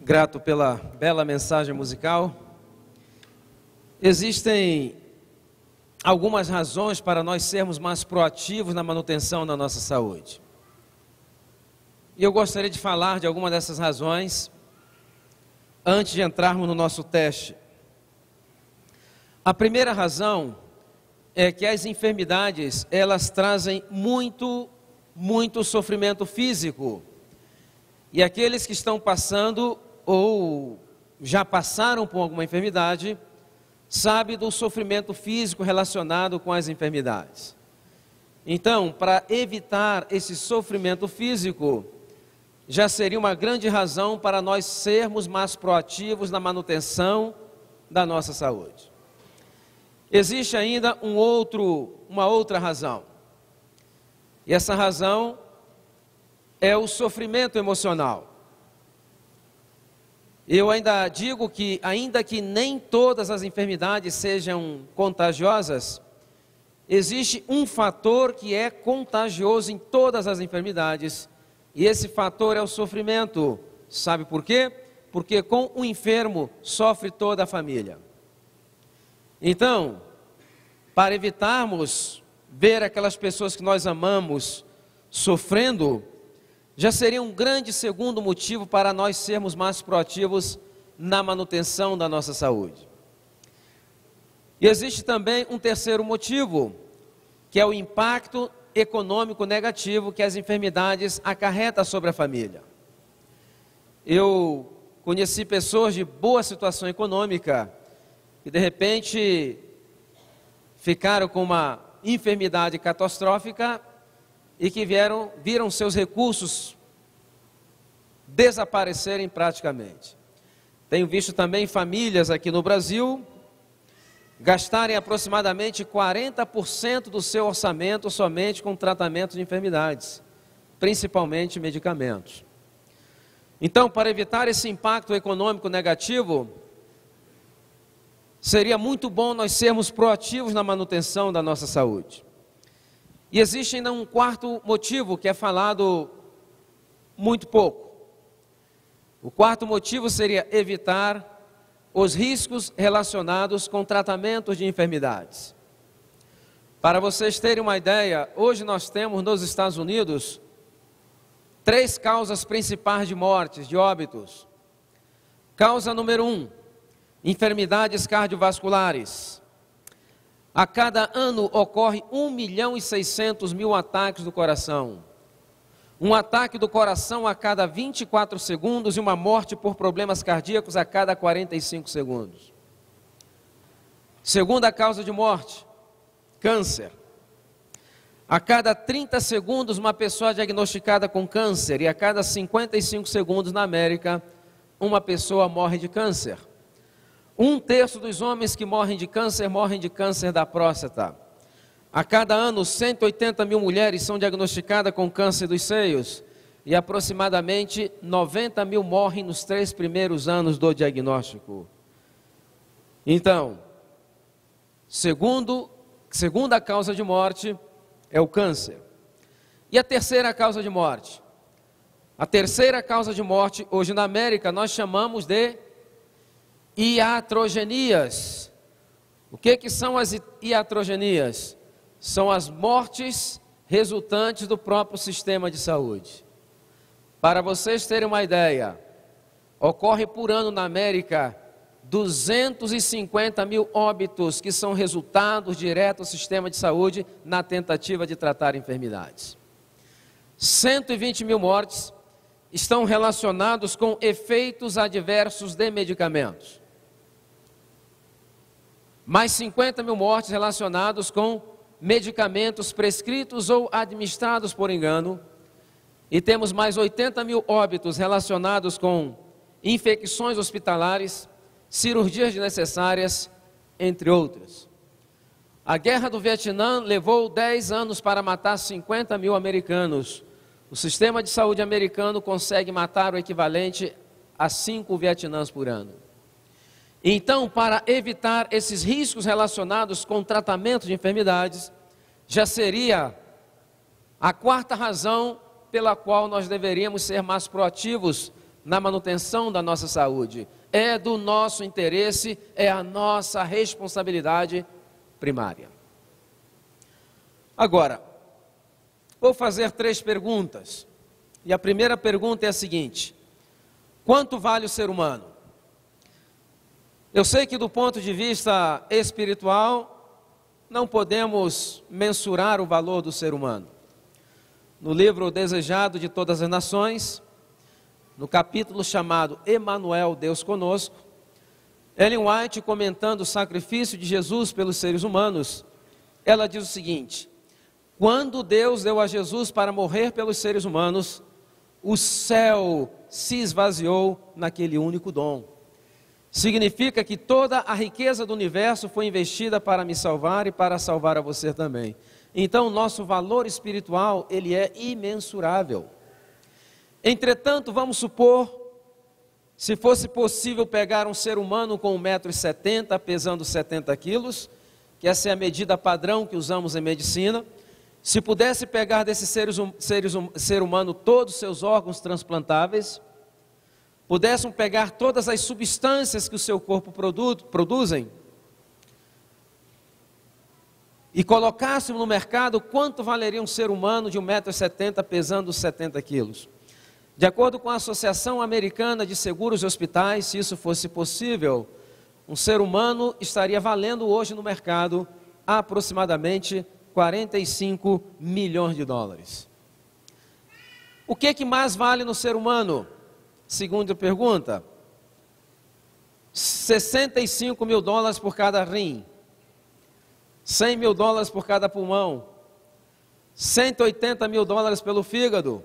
Grato pela bela mensagem musical. Existem algumas razões para nós sermos mais proativos na manutenção da nossa saúde. E eu gostaria de falar de alguma dessas razões antes de entrarmos no nosso teste. A primeira razão é que as enfermidades, elas trazem muito sofrimento físico. E aqueles que estão passando ou já passaram por alguma enfermidade, sabem do sofrimento físico relacionado com as enfermidades. Então, para evitar esse sofrimento físico, já seria uma grande razão para nós sermos mais proativos na manutenção da nossa saúde. Existe ainda uma outra razão. E essa razão é o sofrimento emocional. Eu ainda digo que, ainda que nem todas as enfermidades sejam contagiosas, existe um fator que é contagioso em todas as enfermidades, e esse fator é o sofrimento. Sabe por quê? Porque com o enfermo sofre toda a família. Então, para evitarmos ver aquelas pessoas que nós amamos sofrendo, já seria um grande segundo motivo para nós sermos mais proativos na manutenção da nossa saúde. E existe também um terceiro motivo, que é o impacto econômico negativo que as enfermidades acarretam sobre a família. Eu conheci pessoas de boa situação econômica que de repente ficaram com uma enfermidade catastrófica e que viram seus recursos desaparecerem praticamente. Tenho visto também famílias aqui no Brasil gastarem aproximadamente 40% do seu orçamento somente com tratamento de enfermidades, principalmente medicamentos. Então, para evitar esse impacto econômico negativo, seria muito bom nós sermos proativos na manutenção da nossa saúde. E existe ainda um quarto motivo que é falado muito pouco. O quarto motivo seria evitar os riscos relacionados com tratamentos de enfermidades. Para vocês terem uma ideia, hoje nós temos nos Estados Unidos 3 causas principais de mortes, de óbitos. Causa número 1, enfermidades cardiovasculares. A cada ano ocorre 1.600.000 ataques do coração. Um ataque do coração a cada 24 segundos e uma morte por problemas cardíacos a cada 45 segundos. Segunda causa de morte, câncer. A cada 30 segundos uma pessoa diagnosticada com câncer e a cada 55 segundos na América uma pessoa morre de câncer. 1/3 dos homens que morrem de câncer da próstata. A cada ano, 180.000 mulheres são diagnosticadas com câncer dos seios e aproximadamente 90.000 morrem nos 3 primeiros anos do diagnóstico. Então, segunda causa de morte é o câncer. E a terceira causa de morte? A terceira causa de morte, hoje na América, nós chamamos de iatrogenias. O que são as iatrogenias? São as mortes resultantes do próprio sistema de saúde. Para vocês terem uma ideia, ocorre por ano na América 250.000 óbitos que são resultados diretos do sistema de saúde na tentativa de tratar enfermidades. 120.000 mortes estão relacionados com efeitos adversos de medicamentos. Mais 50.000 mortes relacionados com medicamentos prescritos ou administrados por engano. E temos mais 80.000 óbitos relacionados com infecções hospitalares, cirurgias desnecessárias, entre outras. A guerra do Vietnã levou 10 anos para matar 50.000 americanos. O sistema de saúde americano consegue matar o equivalente a 5 Vietnãs por ano. Então, para evitar esses riscos relacionados com o tratamento de enfermidades, já seria a quarta razão pela qual nós deveríamos ser mais proativos na manutenção da nossa saúde. É do nosso interesse, é a nossa responsabilidade primária. Agora, vou fazer 3 perguntas. E a primeira pergunta é a seguinte: quanto vale o ser humano? Eu sei que do ponto de vista espiritual, não podemos mensurar o valor do ser humano. No livro Desejado de Todas as Nações, no capítulo chamado Emanuel, Deus Conosco, Ellen White, comentando o sacrifício de Jesus pelos seres humanos, ela diz o seguinte: quando Deus deu a Jesus para morrer pelos seres humanos, o céu se esvaziou naquele único dom. Significa que toda a riqueza do universo foi investida para me salvar e para salvar a você também. Então, o nosso valor espiritual, ele é imensurável. Entretanto, vamos supor, se fosse possível pegar um ser humano com 1,70 m, pesando 70 quilos, que essa é a medida padrão que usamos em medicina, se pudesse pegar desse ser humano todos os seus órgãos transplantáveis, pudessem pegar todas as substâncias que o seu corpo produzem, e colocassem no mercado, quanto valeria um ser humano de 1,70 m pesando 70 quilos? De acordo com a Associação Americana de Seguros e Hospitais, se isso fosse possível, um ser humano estaria valendo hoje no mercado aproximadamente 45 milhões de dólares. O que mais vale no ser humano? Segunda pergunta: 65 mil dólares por cada rim, 100 mil dólares por cada pulmão, 180 mil dólares pelo fígado,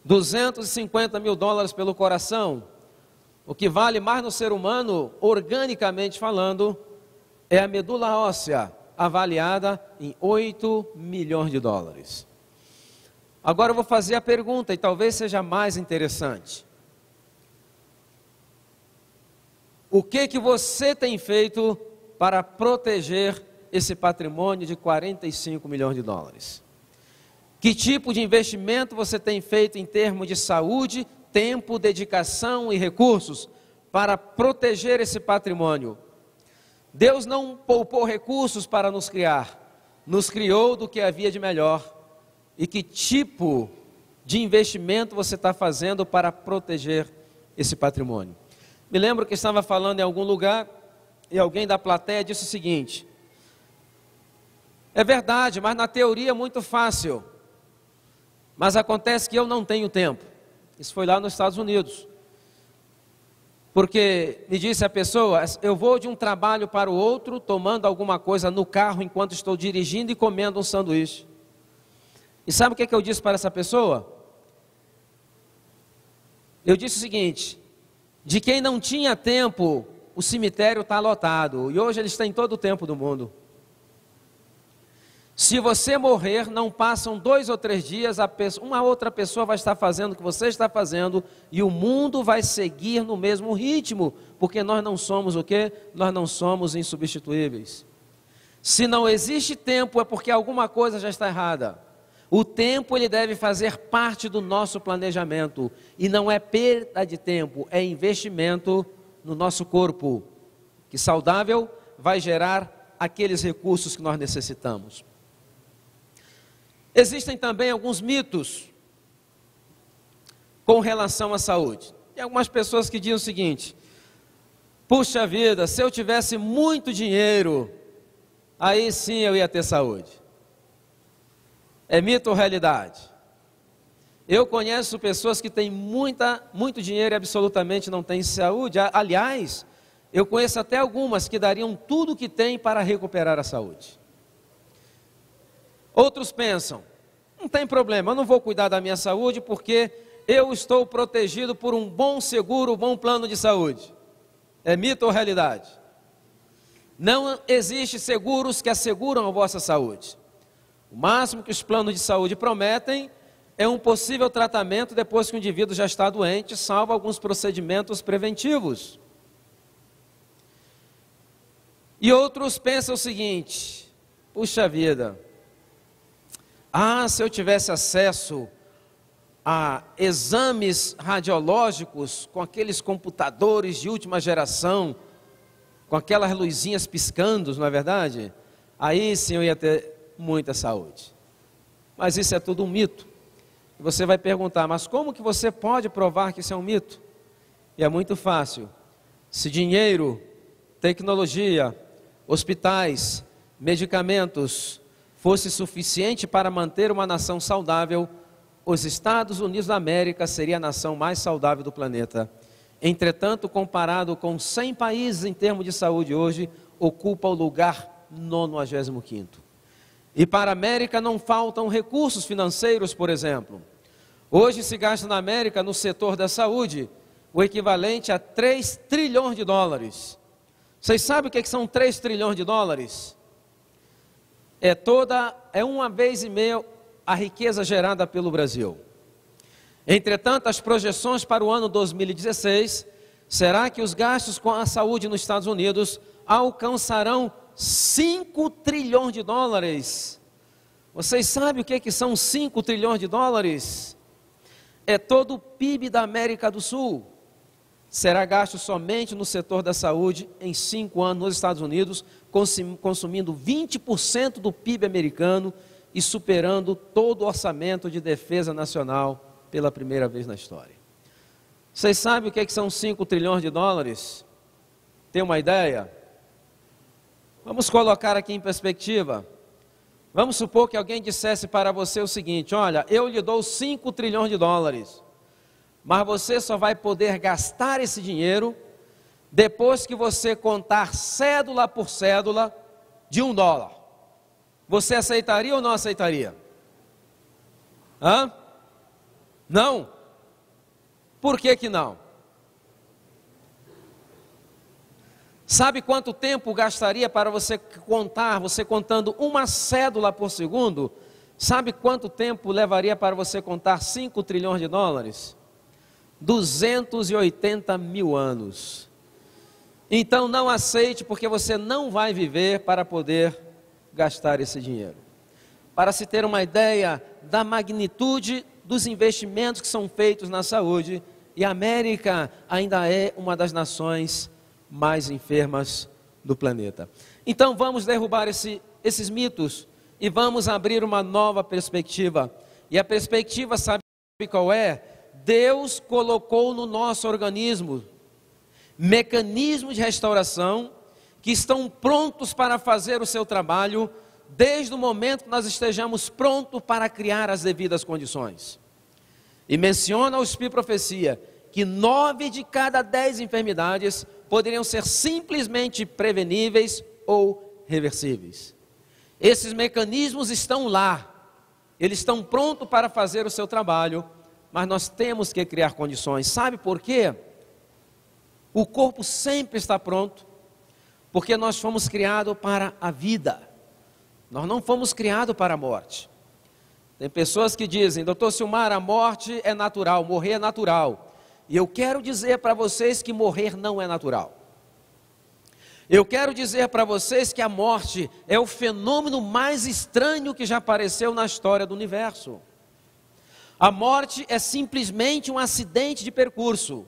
250 mil dólares pelo coração. O que vale mais no ser humano, organicamente falando, é a medula óssea, avaliada em 8 milhões de dólares. Agora eu vou fazer a pergunta, e talvez seja mais interessante. O que você tem feito para proteger esse patrimônio de 45 milhões de dólares? Que tipo de investimento você tem feito em termos de saúde, tempo, dedicação e recursos para proteger esse patrimônio? Deus não poupou recursos para nos criar, nos criou do que havia de melhor. E que tipo de investimento você está fazendo para proteger esse patrimônio? Me lembro que estava falando em algum lugar e alguém da plateia disse o seguinte: é verdade, mas na teoria é muito fácil, mas acontece que eu não tenho tempo. Isso foi lá nos Estados Unidos. Porque me disse a pessoa: eu vou de um trabalho para o outro, tomando alguma coisa no carro enquanto estou dirigindo e comendo um sanduíche. E sabe o que eu disse para essa pessoa? Eu disse o seguinte: de quem não tinha tempo, o cemitério está lotado, e hoje eles têm todo o tempo do mundo. Se você morrer, não passam 2 ou 3 dias, uma outra pessoa vai estar fazendo o que você está fazendo, e o mundo vai seguir no mesmo ritmo, porque nós não somos o quê? Nós não somos insubstituíveis. Se não existe tempo, é porque alguma coisa já está errada. O tempo, ele deve fazer parte do nosso planejamento, e não é perda de tempo, é investimento no nosso corpo, que saudável vai gerar aqueles recursos que nós necessitamos. Existem também alguns mitos com relação à saúde. Tem algumas pessoas que dizem o seguinte: puxa vida, se eu tivesse muito dinheiro, aí sim eu ia ter saúde. É mito ou realidade? Eu conheço pessoas que têm muito dinheiro e absolutamente não têm saúde. Aliás, eu conheço até algumas que dariam tudo o que têm para recuperar a saúde. Outros pensam: não tem problema, eu não vou cuidar da minha saúde porque eu estou protegido por um bom seguro, um bom plano de saúde. É mito ou realidade? Não existe seguros que asseguram a vossa saúde. O máximo que os planos de saúde prometem é um possível tratamento depois que o indivíduo já está doente, salvo alguns procedimentos preventivos. E outros pensam o seguinte: puxa vida, se eu tivesse acesso a exames radiológicos com aqueles computadores de última geração, com aquelas luzinhas piscando, não é verdade? Aí sim eu ia ter muita saúde. Mas isso é tudo um mito. E você vai perguntar, mas como que você pode provar que isso é um mito? E é muito fácil. Se dinheiro, tecnologia, hospitais, medicamentos fosse suficiente para manter uma nação saudável, os Estados Unidos da América seria a nação mais saudável do planeta. Entretanto, comparado com 100 países em termos de saúde hoje, ocupa o lugar 95º. E para a América não faltam recursos financeiros, por exemplo. Hoje se gasta na América, no setor da saúde, o equivalente a 3 trilhões de dólares. Vocês sabem o que são 3 trilhões de dólares? É uma vez e meia a riqueza gerada pelo Brasil. Entretanto, as projeções para o ano 2016 será que os gastos com a saúde nos Estados Unidos alcançarão 5 trilhões de dólares. Vocês sabem o que são 5 trilhões de dólares? É todo o PIB da América do Sul. Será gasto somente no setor da saúde em 5 anos nos Estados Unidos, consumindo 20% do PIB americano e superando todo o orçamento de defesa nacional pela primeira vez na história. Vocês sabem o que são 5 trilhões de dólares? Tem uma ideia? Vamos colocar aqui em perspectiva. Vamos supor que alguém dissesse para você o seguinte: olha, eu lhe dou 5 trilhões de dólares, mas você só vai poder gastar esse dinheiro depois que você contar cédula por cédula de $1. Você aceitaria ou não aceitaria? Hã? Não? Por que que não? Sabe quanto tempo gastaria para você contar, você contando uma cédula por segundo? Sabe quanto tempo levaria para você contar 5 trilhões de dólares? 280 mil anos. Então não aceite, porque você não vai viver para poder gastar esse dinheiro. Para se ter uma ideia da magnitude dos investimentos que são feitos na saúde, e a América ainda é uma das nações mais enfermas do planeta. Então vamos derrubar esses mitos e vamos abrir uma nova perspectiva. E a perspectiva, sabe qual é? Deus colocou no nosso organismo mecanismos de restauração que estão prontos para fazer o seu trabalho desde o momento que nós estejamos prontos para criar as devidas condições. E menciona o Espírito Profecia que 9 de cada 10 enfermidades poderiam ser simplesmente preveníveis ou reversíveis. Esses mecanismos estão lá, eles estão prontos para fazer o seu trabalho, mas nós temos que criar condições. Sabe por quê? O corpo sempre está pronto, porque nós fomos criados para a vida, nós não fomos criados para a morte. Tem pessoas que dizem: doutor Silmar, a morte é natural, morrer é natural. E eu quero dizer para vocês que morrer não é natural. Eu quero dizer para vocês que a morte é o fenômeno mais estranho que já apareceu na história do universo. A morte é simplesmente um acidente de percurso.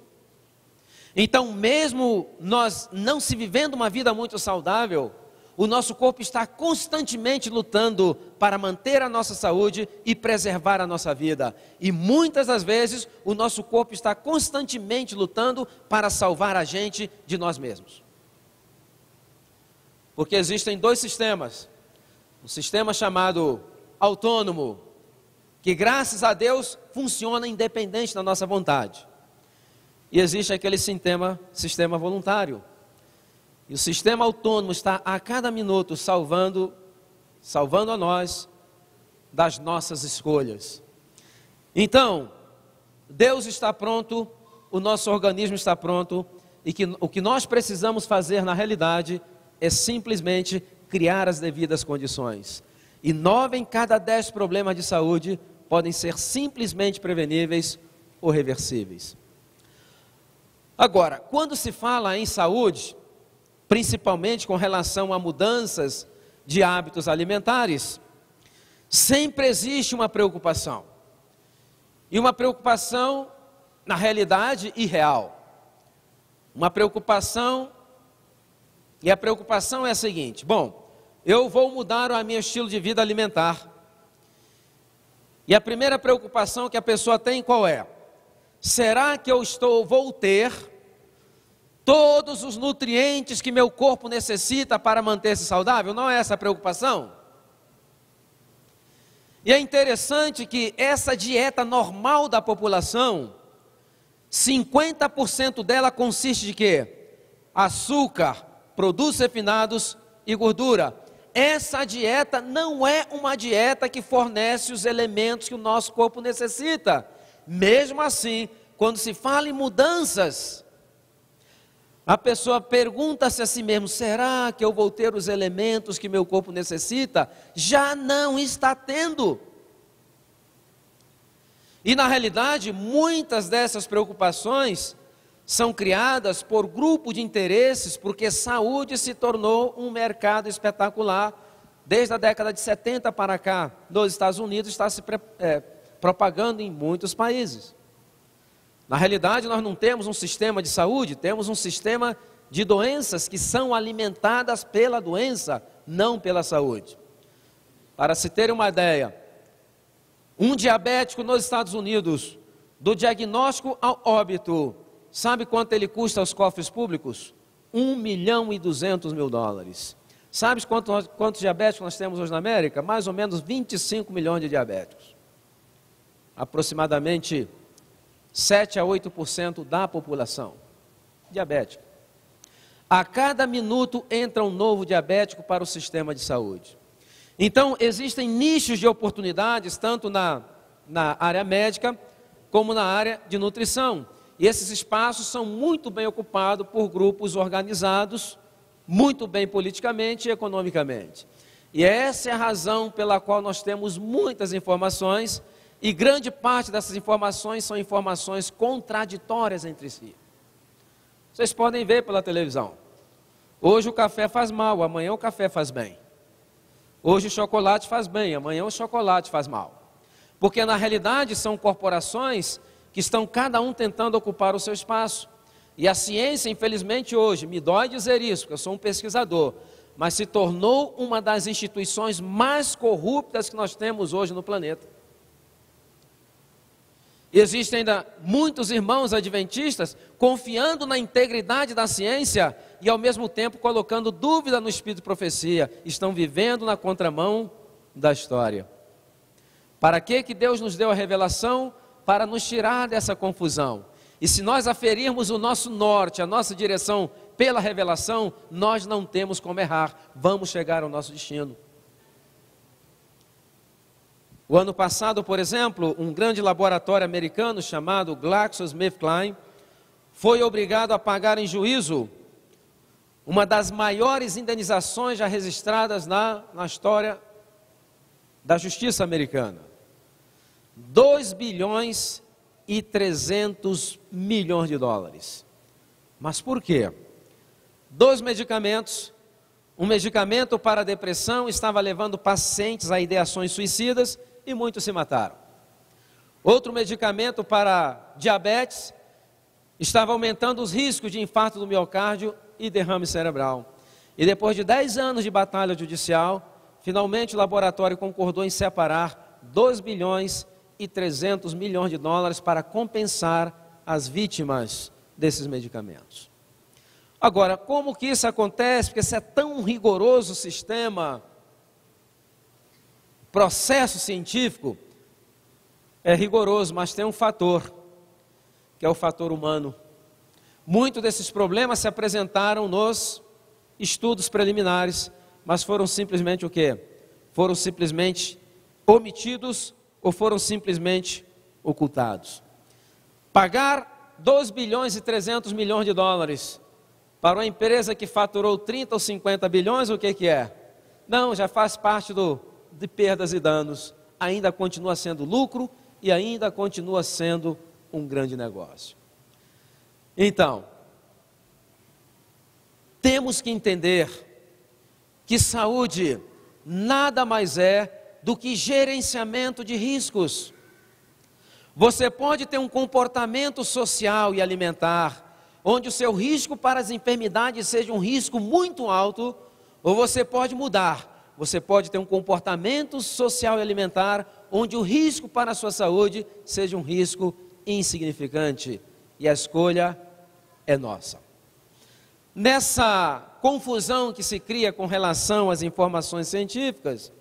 Então, mesmo nós não se vivendo uma vida muito saudável, o nosso corpo está constantemente lutando para manter a nossa saúde e preservar a nossa vida. E muitas das vezes o nosso corpo está constantemente lutando para salvar a gente de nós mesmos. Porque existem 2 sistemas. Um sistema chamado autônomo, que graças a Deus funciona independente da nossa vontade. E existe aquele sistema voluntário. E o sistema autônomo está a cada minuto salvando a nós das nossas escolhas. Então, Deus está pronto, o nosso organismo está pronto, e o que nós precisamos fazer na realidade é simplesmente criar as devidas condições. E 9 em cada 10 problemas de saúde podem ser simplesmente preveníveis ou reversíveis. Agora, quando se fala em saúde, principalmente com relação a mudanças de hábitos alimentares, sempre existe uma preocupação. e uma preocupação, na realidade, irreal. Uma preocupação, e a preocupação é a seguinte: bom, eu vou mudar o meu estilo de vida alimentar. E a primeira preocupação que a pessoa tem qual é? Será que vou ter todos os nutrientes que meu corpo necessita para manter-se saudável? Não é essa a preocupação? E é interessante que essa dieta normal da população, 50% dela consiste de quê? Açúcar, produtos refinados e gordura. Essa dieta não é uma dieta que fornece os elementos que o nosso corpo necessita. Mesmo assim, quando se fala em mudanças, a pessoa pergunta-se a si mesmo: será que eu vou ter os elementos que meu corpo necessita? Já não está tendo. E na realidade, muitas dessas preocupações são criadas por grupo de interesses, porque saúde se tornou um mercado espetacular. Desde a década de 70 para cá, nos Estados Unidos, está se propagando em muitos países. Na realidade, nós não temos um sistema de saúde, temos um sistema de doenças que são alimentadas pela doença, não pela saúde. Para se ter uma ideia, um diabético nos Estados Unidos, do diagnóstico ao óbito, sabe quanto ele custa aos cofres públicos? $1.200.000. Sabe quantos diabéticos nós temos hoje na América? Mais ou menos 25 milhões de diabéticos. Aproximadamente 7 a 8% da população diabética. A cada minuto entra um novo diabético para o sistema de saúde. Então, existem nichos de oportunidades, tanto na área médica, como na área de nutrição. E esses espaços são muito bem ocupados por grupos organizados, muito bem politicamente e economicamente. E essa é a razão pela qual nós temos muitas informações, e grande parte dessas informações são informações contraditórias entre si. Vocês podem ver pela televisão. Hoje o café faz mal, amanhã o café faz bem. Hoje o chocolate faz bem, amanhã o chocolate faz mal. Porque na realidade são corporações que estão cada um tentando ocupar o seu espaço. E a ciência, infelizmente hoje, me dói dizer isso, porque eu sou um pesquisador, mas se tornou uma das instituições mais corruptas que nós temos hoje no planeta. E existem ainda muitos irmãos adventistas confiando na integridade da ciência e ao mesmo tempo colocando dúvida no espírito de profecia. Estão vivendo na contramão da história. Para que Deus nos deu a revelação? Para nos tirar dessa confusão. E se nós aferirmos o nosso norte, a nossa direção pela revelação, nós não temos como errar. Vamos chegar ao nosso destino. O ano passado, por exemplo, um grande laboratório americano chamado GlaxoSmithKline foi obrigado a pagar em juízo uma das maiores indenizações já registradas na história da justiça americana. 2,3 bilhões. Mas por quê? 2 medicamentos, um medicamento para a depressão estava levando pacientes a ideações suicidas e muitos se mataram. Outro medicamento para diabetes estava aumentando os riscos de infarto do miocárdio e derrame cerebral. E depois de 10 anos de batalha judicial, finalmente o laboratório concordou em separar 2,3 bilhões para compensar as vítimas desses medicamentos. Agora, como que isso acontece? Porque esse é tão rigoroso o sistema, processo científico, é rigoroso, mas tem um fator, que é o fator humano. Muitos desses problemas se apresentaram nos estudos preliminares, mas foram simplesmente o quê? Foram simplesmente omitidos ou foram simplesmente ocultados. Pagar 2,3 bilhões para uma empresa que faturou 30 ou 50 bilhões, o que é? Não, já faz parte de perdas e danos, ainda continua sendo lucro e ainda continua sendo um grande negócio. Então, temos que entender que saúde nada mais é do que gerenciamento de riscos. Você pode ter um comportamento social e alimentar, onde o seu risco para as enfermidades seja um risco muito alto, ou você pode mudar. Você pode ter um comportamento social e alimentar, onde o risco para a sua saúde seja um risco insignificante. E a escolha é nossa. Nessa confusão que se cria com relação às informações científicas,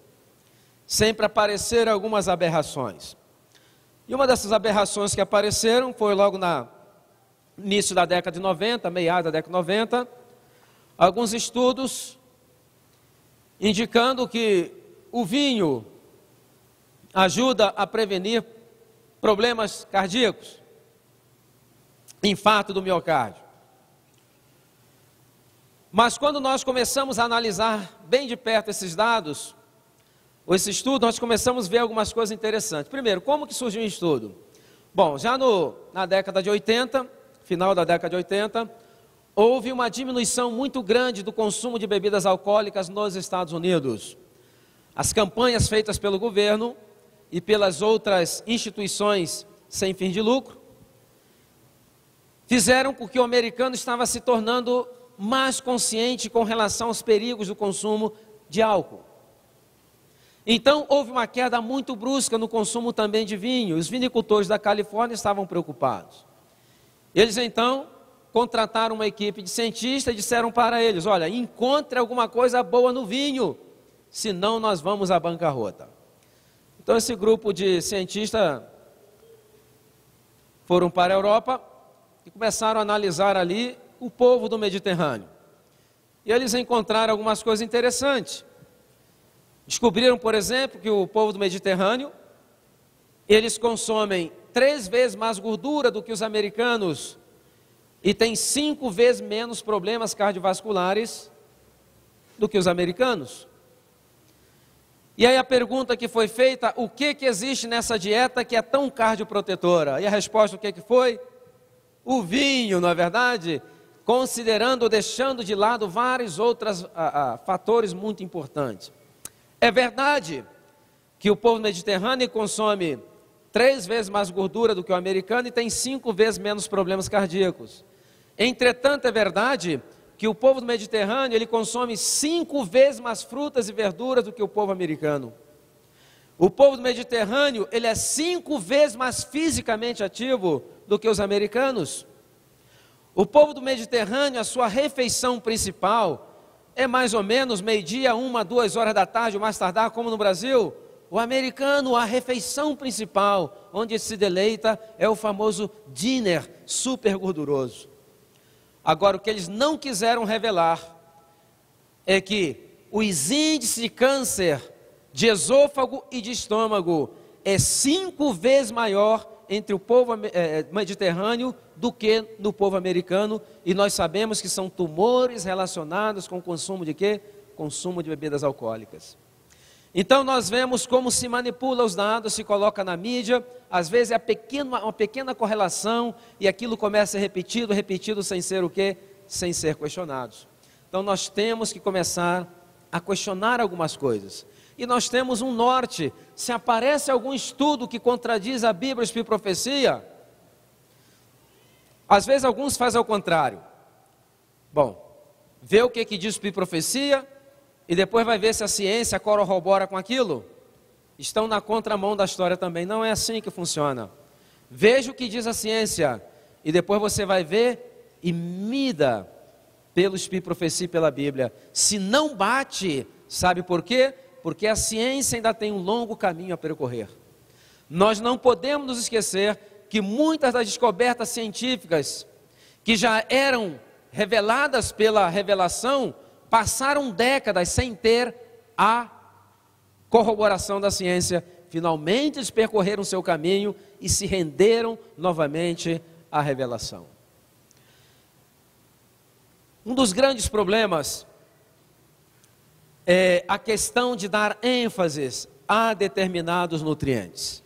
sempre apareceram algumas aberrações. E uma dessas aberrações que apareceram foi logo no início da década de 90, meados da década de 90, alguns estudos indicando que o vinho ajuda a prevenir problemas cardíacos, infarto do miocárdio. Mas quando nós começamos a analisar bem de perto esses dados, ou esse estudo, nós começamos a ver algumas coisas interessantes. Primeiro, como que surgiu o estudo? Bom, já na década de 80, final da década de 80, houve uma diminuição muito grande do consumo de bebidas alcoólicas nos Estados Unidos. As campanhas feitas pelo governo e pelas outras instituições sem fim de lucro fizeram com que o americano estava se tornando mais consciente com relação aos perigos do consumo de álcool. Então, houve uma queda muito brusca no consumo também de vinho. Os vinicultores da Califórnia estavam preocupados. Eles, então, contrataram uma equipe de cientistas e disseram para eles: olha, encontre alguma coisa boa no vinho, senão nós vamos à bancarrota. Então, esse grupo de cientistas foram para a Europa e começaram a analisar ali o povo do Mediterrâneo. E eles encontraram algumas coisas interessantes. Descobriram, por exemplo, que o povo do Mediterrâneo, eles consomem 3 vezes mais gordura do que os americanos e têm 5 vezes menos problemas cardiovasculares do que os americanos. E aí a pergunta que foi feita: o que existe nessa dieta que é tão cardioprotetora? E a resposta, o que foi? O vinho, não é verdade? Considerando ou deixando de lado vários outros fatores muito importantes. É verdade que o povo mediterrâneo consome 3 vezes mais gordura do que o americano e tem 5 vezes menos problemas cardíacos. Entretanto, é verdade que o povo do Mediterrâneo, ele consome 5 vezes mais frutas e verduras do que o povo americano. O povo do Mediterrâneo, ele é 5 vezes mais fisicamente ativo do que os americanos. O povo do Mediterrâneo, a sua refeição principal é mais ou menos meio-dia, 1, 2 horas da tarde, ou mais tardar, como no Brasil. O americano, a refeição principal, onde se deleita, é o famoso dinner super gorduroso. Agora, o que eles não quiseram revelar é que os índices de câncer de esôfago e de estômago é 5 vezes maior entre o povo mediterrâneo do que no povo americano, e nós sabemos que são tumores relacionados com o consumo de quê? Consumo de bebidas alcoólicas. Então nós vemos como se manipula os dados, se coloca na mídia, às vezes é uma pequena correlação e aquilo começa a ser repetido sem ser o quê? Sem ser questionados. Então nós temos que começar a questionar algumas coisas. E nós temos um norte: se aparece algum estudo que contradiz a Bíblia, a Espírito e Profecia, às vezes alguns fazem ao contrário. Bom, vê o que diz o Espírito e Profecia e depois vai ver se a ciência corrobora com aquilo. Estão na contramão da história também. Não é assim que funciona. Veja o que diz a ciência e depois você vai ver e mida pelo Espírito e Profecia e pela Bíblia. Se não bate, sabe por quê? Porque a ciência ainda tem um longo caminho a percorrer. Nós não podemos nos esquecer que muitas das descobertas científicas que já eram reveladas pela revelação, passaram décadas sem ter a corroboração da ciência. Finalmente eles percorreram seu caminho e se renderam novamente à revelação. Um dos grandes problemas é a questão de dar ênfase a determinados nutrientes.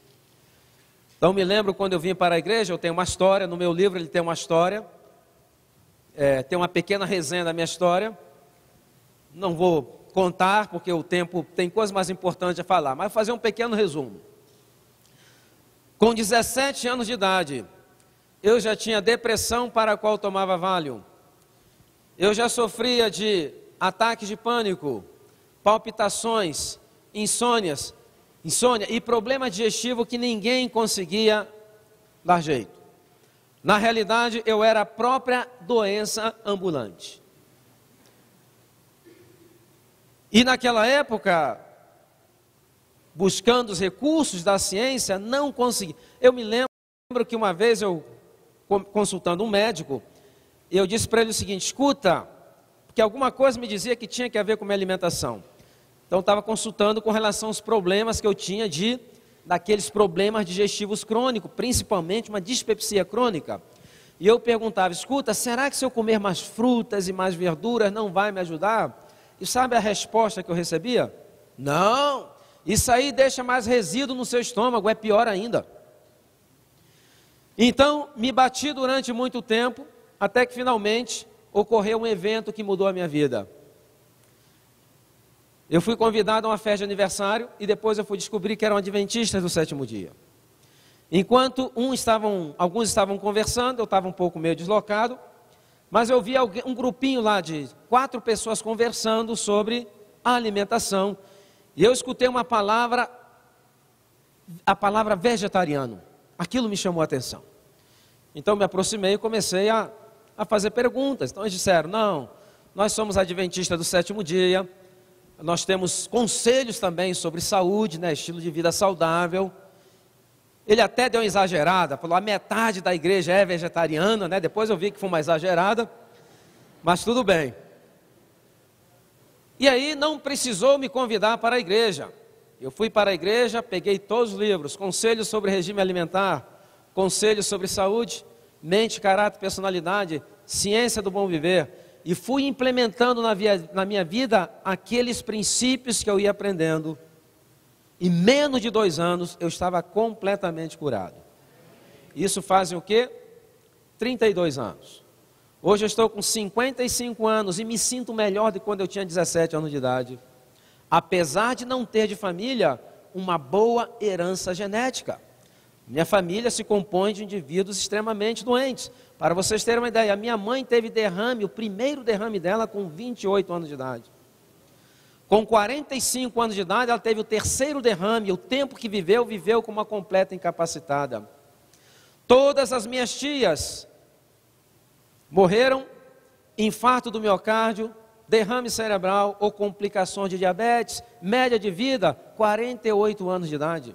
Então me lembro quando eu vim para a igreja, eu tenho uma história, no meu livro ele tem uma história, tem uma pequena resenha da minha história. Não vou contar porque o tempo tem coisas mais importantes a falar, mas vou fazer um pequeno resumo. Com 17 anos de idade, eu já tinha depressão para a qual tomava Valium. Eu já sofria de ataques de pânico, palpitações, insônia e problema digestivo que ninguém conseguia dar jeito. Na realidade, eu era a própria doença ambulante. E naquela época, buscando os recursos da ciência, não consegui. Eu me lembro que uma vez eu, consultando um médico, eu disse para ele o seguinte: escuta, porque alguma coisa me dizia que tinha que ver com minha alimentação. Então eu estava consultando com relação aos problemas que eu tinha daqueles problemas digestivos crônicos, principalmente uma dispepsia crônica. E eu perguntava: escuta, será que se eu comer mais frutas e mais verduras não vai me ajudar? E sabe a resposta que eu recebia? Não, isso aí deixa mais resíduo no seu estômago, é pior ainda. Então, me bati durante muito tempo, até que finalmente ocorreu um evento que mudou a minha vida. Eu fui convidado a uma festa de aniversário e depois eu fui descobrir que eram adventistas do sétimo dia. Enquanto alguns estavam conversando, eu estava um pouco meio deslocado, mas eu vi um grupinho lá de 4 pessoas conversando sobre a alimentação. E eu escutei a palavra vegetariano. Aquilo me chamou a atenção. Então me aproximei e comecei a fazer perguntas. Então eles disseram: não, nós somos adventistas do sétimo dia, nós temos conselhos também sobre saúde, né, estilo de vida saudável. Ele até deu uma exagerada, falou: a metade da igreja é vegetariana, né? Depois eu vi que foi uma exagerada, mas tudo bem. E aí não precisou me convidar para a igreja. Eu fui para a igreja, peguei todos os livros: Conselhos sobre regime alimentar, Conselhos sobre saúde, mente, caráter, personalidade, ciência do bom viver, e fui implementando na minha vida aqueles princípios que eu ia aprendendo. Em menos de 2 anos, eu estava completamente curado. Isso fazem o quê? 32 anos. Hoje eu estou com 55 anos e me sinto melhor do que quando eu tinha 17 anos de idade. Apesar de não ter de família uma boa herança genética. Minha família se compõe de indivíduos extremamente doentes. Para vocês terem uma ideia, a minha mãe teve derrame, o primeiro derrame dela com 28 anos de idade. Com 45 anos de idade, ela teve o 3º derrame, o tempo que viveu com uma completa incapacitada. Todas as minhas tias morreram, infarto do miocárdio, derrame cerebral ou complicações de diabetes, média de vida, 48 anos de idade.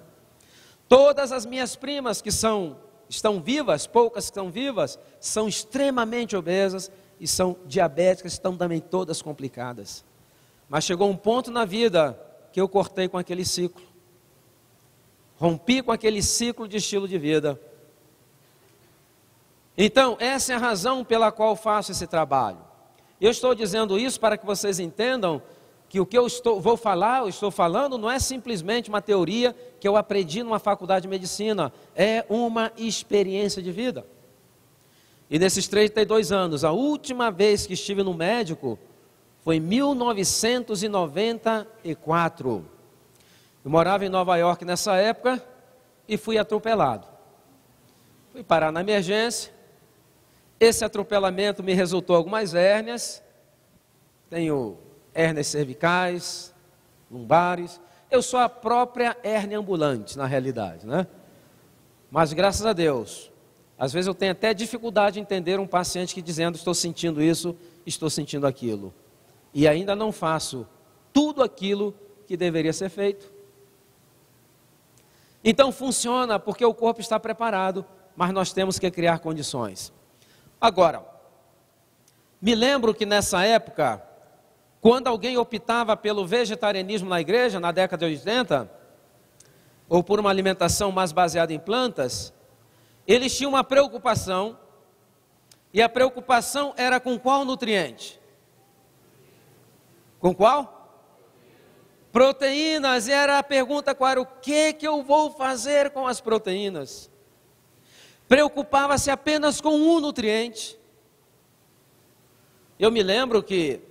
Todas as minhas primas que estão vivas, poucas que estão vivas, são extremamente obesas e são diabéticas, estão também todas complicadas. Mas chegou um ponto na vida que eu cortei com aquele ciclo. Rompi com aquele ciclo de estilo de vida. Então, essa é a razão pela qual faço esse trabalho. Eu estou dizendo isso para que vocês entendam que o que eu estou falando não é simplesmente uma teoria que eu aprendi numa faculdade de medicina. É uma experiência de vida. E nesses 32 anos, a última vez que estive no médico foi em 1994. Eu morava em Nova York nessa época e fui atropelado. Fui parar na emergência. Esse atropelamento me resultou algumas hérnias. Tenho hérnias cervicais, lombares. Eu sou a própria hérnia ambulante, na realidade, né? Mas graças a Deus, às vezes eu tenho até dificuldade de entender um paciente que dizendo: estou sentindo isso, estou sentindo aquilo. E ainda não faço tudo aquilo que deveria ser feito. Então funciona porque o corpo está preparado, mas nós temos que criar condições. Agora, me lembro que nessa época, quando alguém optava pelo vegetarianismo na igreja, na década de 80, ou por uma alimentação mais baseada em plantas, eles tinham uma preocupação, e a preocupação era com qual nutriente? Com qual? Proteínas. E era a pergunta: qual era o que eu vou fazer com as proteínas? Preocupava-se apenas com um nutriente. Eu me lembro que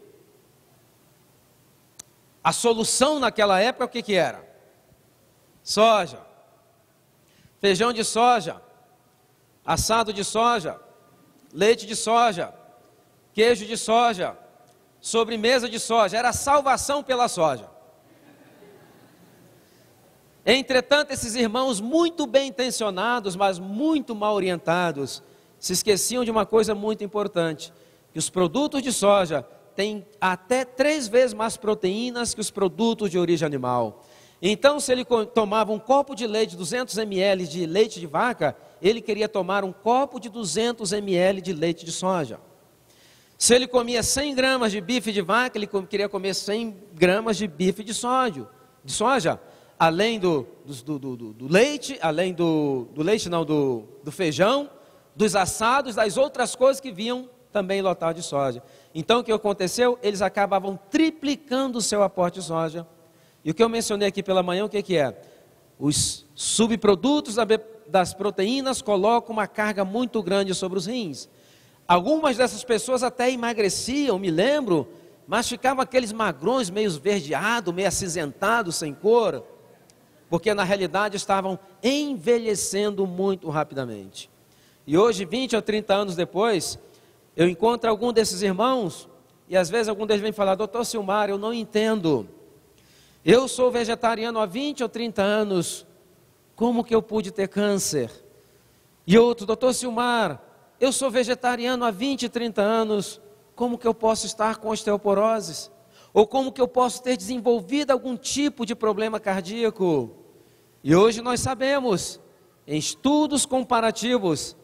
a solução naquela época, o que era? Soja. feijão de soja, assado de soja, leite de soja, queijo de soja, sobremesa de soja. Era salvação pela soja. Entretanto, esses irmãos muito bem intencionados, mas muito mal orientados, se esqueciam de uma coisa muito importante, que os produtos de soja têm até 3 vezes mais proteínas que os produtos de origem animal. Então, se ele tomava um copo de leite, 200 ml de leite de vaca, ele queria tomar um copo de 200 ml de leite de soja. Se ele comia 100 gramas de bife de vaca, ele queria comer 100 gramas de bife de soja. Além do leite, além do feijão, dos assados, das outras coisas que vinham também lotadas de soja. Então o que aconteceu? Eles acabavam triplicando o seu aporte de soja. E o que eu mencionei aqui pela manhã, o que é? Os subprodutos das proteínas colocam uma carga muito grande sobre os rins. Algumas dessas pessoas até emagreciam, me lembro, mas ficavam aqueles magrões meio esverdeados, meio acinzentados, sem cor, porque na realidade estavam envelhecendo muito rapidamente. E hoje, 20 ou 30 anos depois, eu encontro algum desses irmãos, e às vezes algum deles vem falar: doutor Silmar, eu não entendo, eu sou vegetariano há 20 ou 30 anos, como que eu pude ter câncer? E outro: doutor Silmar, eu sou vegetariano há 20, 30 anos, como que eu posso estar com osteoporose? Ou como que eu posso ter desenvolvido algum tipo de problema cardíaco? E hoje nós sabemos, em estudos comparativos,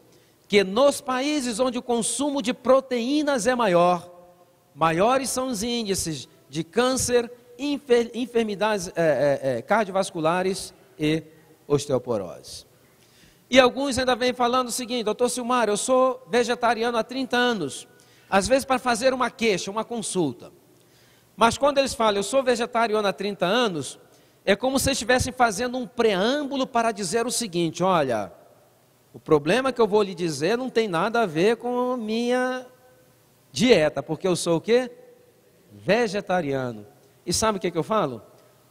que nos países onde o consumo de proteínas é maior, maiores são os índices de câncer, enfermidades cardiovasculares e osteoporose. E alguns ainda vêm falando o seguinte: doutor Silmar, eu sou vegetariano há 30 anos, às vezes para fazer uma queixa, uma consulta. Mas quando eles falam, eu sou vegetariano há 30 anos, é como se estivessem fazendo um preâmbulo para dizer o seguinte: olha, o problema que eu vou lhe dizer não tem nada a ver com minha dieta, porque eu sou o quê? Vegetariano. E sabe o que eu falo?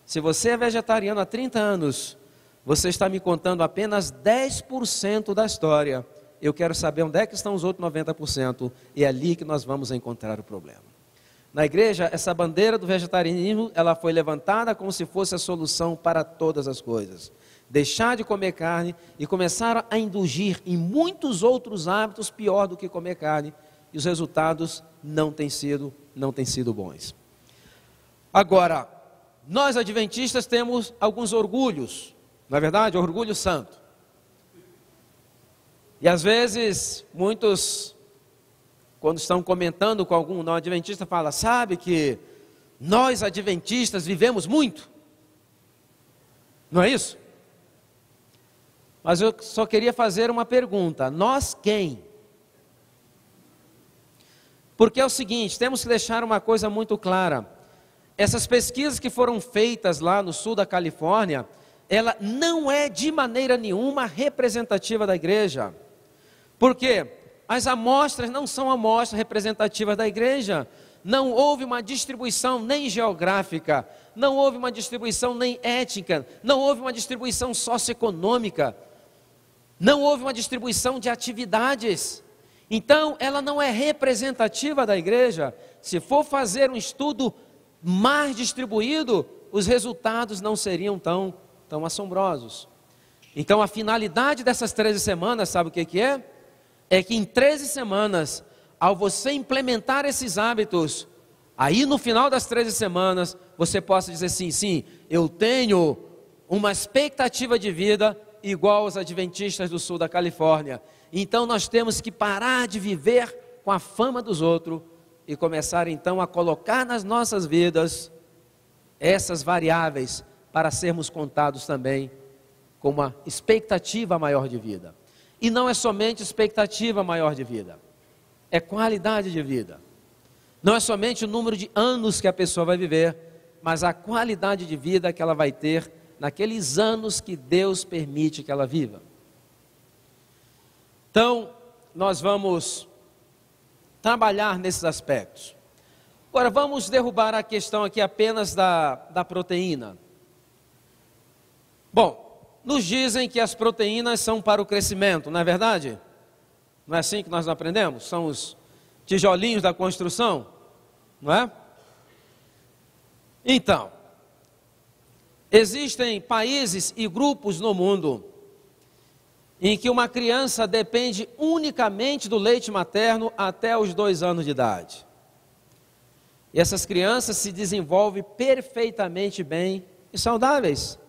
Se você é vegetariano há 30 anos, você está me contando apenas 10% da história. Eu quero saber onde é que estão os outros 90%, e é ali que nós vamos encontrar o problema. Na igreja, essa bandeira do vegetarianismo, ela foi levantada como se fosse a solução para todas as coisas. Deixar de comer carne e começar a indulgir em muitos outros hábitos pior do que comer carne, e os resultados não têm sido bons. Agora, nós adventistas temos alguns orgulhos, não é verdade? Orgulho santo. E às vezes, muitos, quando estão comentando com algum não adventista, falam: sabe que nós adventistas vivemos muito? Não é isso? Mas eu só queria fazer uma pergunta: nós quem? Porque é o seguinte, temos que deixar uma coisa muito clara. Essas pesquisas que foram feitas lá no sul da Califórnia, ela não é de maneira nenhuma representativa da igreja. Por quê? As amostras não são amostras representativas da igreja. Não houve uma distribuição nem geográfica, não houve uma distribuição nem étnica, não houve uma distribuição socioeconômica, não houve uma distribuição de atividades. Então, ela não é representativa da igreja. Se for fazer um estudo mais distribuído, os resultados não seriam tão assombrosos. Então, a finalidade dessas 13 semanas, sabe o que é? É que em 13 semanas, ao você implementar esses hábitos, aí no final das 13 semanas, você possa dizer assim: sim, eu tenho uma expectativa de vida igual aos adventistas do sul da Califórnia. Então nós temos que parar de viver com a fama dos outros e começar então a colocar nas nossas vidas essas variáveis para sermos contados também com uma expectativa maior de vida. E não é somente expectativa maior de vida, é qualidade de vida. Não é somente o número de anos que a pessoa vai viver, mas a qualidade de vida que ela vai ter naqueles anos que Deus permite que ela viva. Então, nós vamos trabalhar nesses aspectos. Agora, vamos derrubar a questão aqui apenas da proteína. Bom, nos dizem que as proteínas são para o crescimento, não é verdade? Não é assim que nós aprendemos? São os tijolinhos da construção, não é? Então, existem países e grupos no mundo em que uma criança depende unicamente do leite materno até os 2 anos de idade. E essas crianças se desenvolvem perfeitamente bem e saudáveis.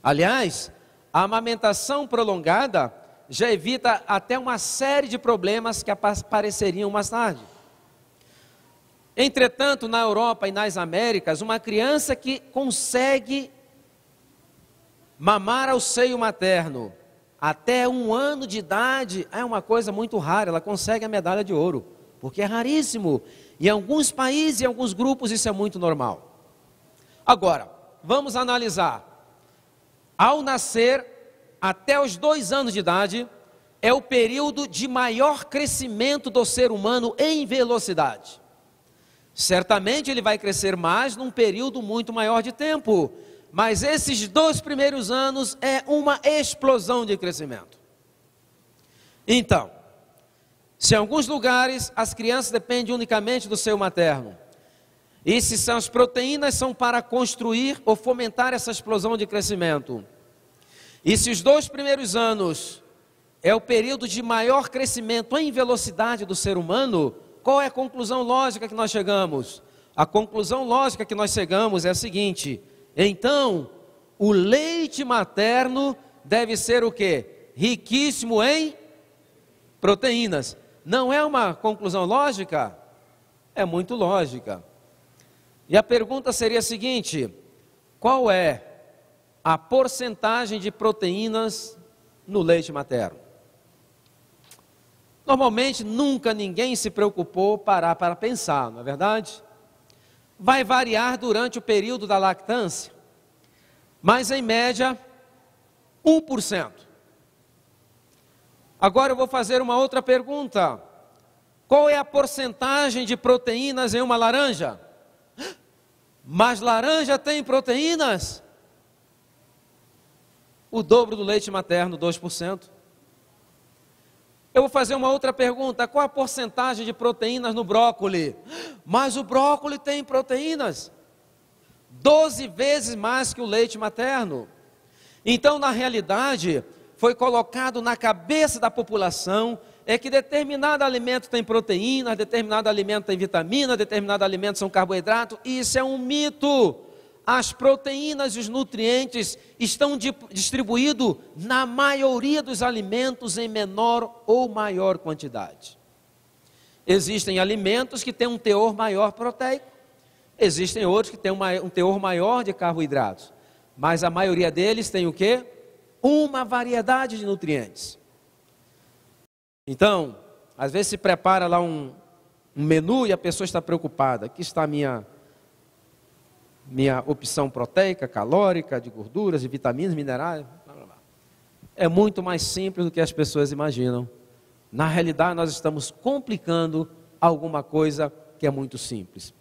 Aliás, a amamentação prolongada já evita até uma série de problemas que apareceriam mais tarde. Entretanto, na Europa e nas Américas, uma criança que consegue mamar ao seio materno até 1 ano de idade é uma coisa muito rara, ela consegue a medalha de ouro, porque é raríssimo. Em alguns países e em alguns grupos isso é muito normal. Agora, vamos analisar. Ao nascer, até os 2 anos de idade, é o período de maior crescimento do ser humano em velocidade. Certamente ele vai crescer mais num período muito maior de tempo, mas esses 2 primeiros anos é uma explosão de crescimento. Então, se em alguns lugares as crianças dependem unicamente do seio materno, e se as proteínas são para construir ou fomentar essa explosão de crescimento, e se os 2 primeiros anos é o período de maior crescimento em velocidade do ser humano, qual é a conclusão lógica que nós chegamos? A conclusão lógica que nós chegamos é a seguinte: então, o leite materno deve ser o quê? Riquíssimo em proteínas. Não é uma conclusão lógica? É muito lógica. E a pergunta seria a seguinte: qual é a porcentagem de proteínas no leite materno? Normalmente, nunca ninguém se preocupou parar para pensar, não é verdade? Vai variar durante o período da lactância, mas em média, 1%. Agora eu vou fazer uma outra pergunta. Qual é a porcentagem de proteínas em uma laranja? Mas laranja tem proteínas? O dobro do leite materno, 2%. Eu vou fazer uma outra pergunta. Qual a porcentagem de proteínas no brócoli? Mas o brócoli tem proteínas. 12 vezes mais que o leite materno. Então, na realidade, foi colocado na cabeça da população é que determinado alimento tem proteína, determinado alimento tem vitamina, determinado alimento são carboidratos. Isso é um mito. As proteínas e os nutrientes estão distribuídos na maioria dos alimentos em menor ou maior quantidade. Existem alimentos que têm um teor maior proteico, existem outros que têm um teor maior de carboidratos, mas a maioria deles tem o quê? Uma variedade de nutrientes. Então, às vezes se prepara lá um menu e a pessoa está preocupada. Aqui está a minha opção proteica, calórica, de gorduras, de vitaminas, minerais. Blá, blá, blá. É muito mais simples do que as pessoas imaginam. Na realidade, nós estamos complicando alguma coisa que é muito simples.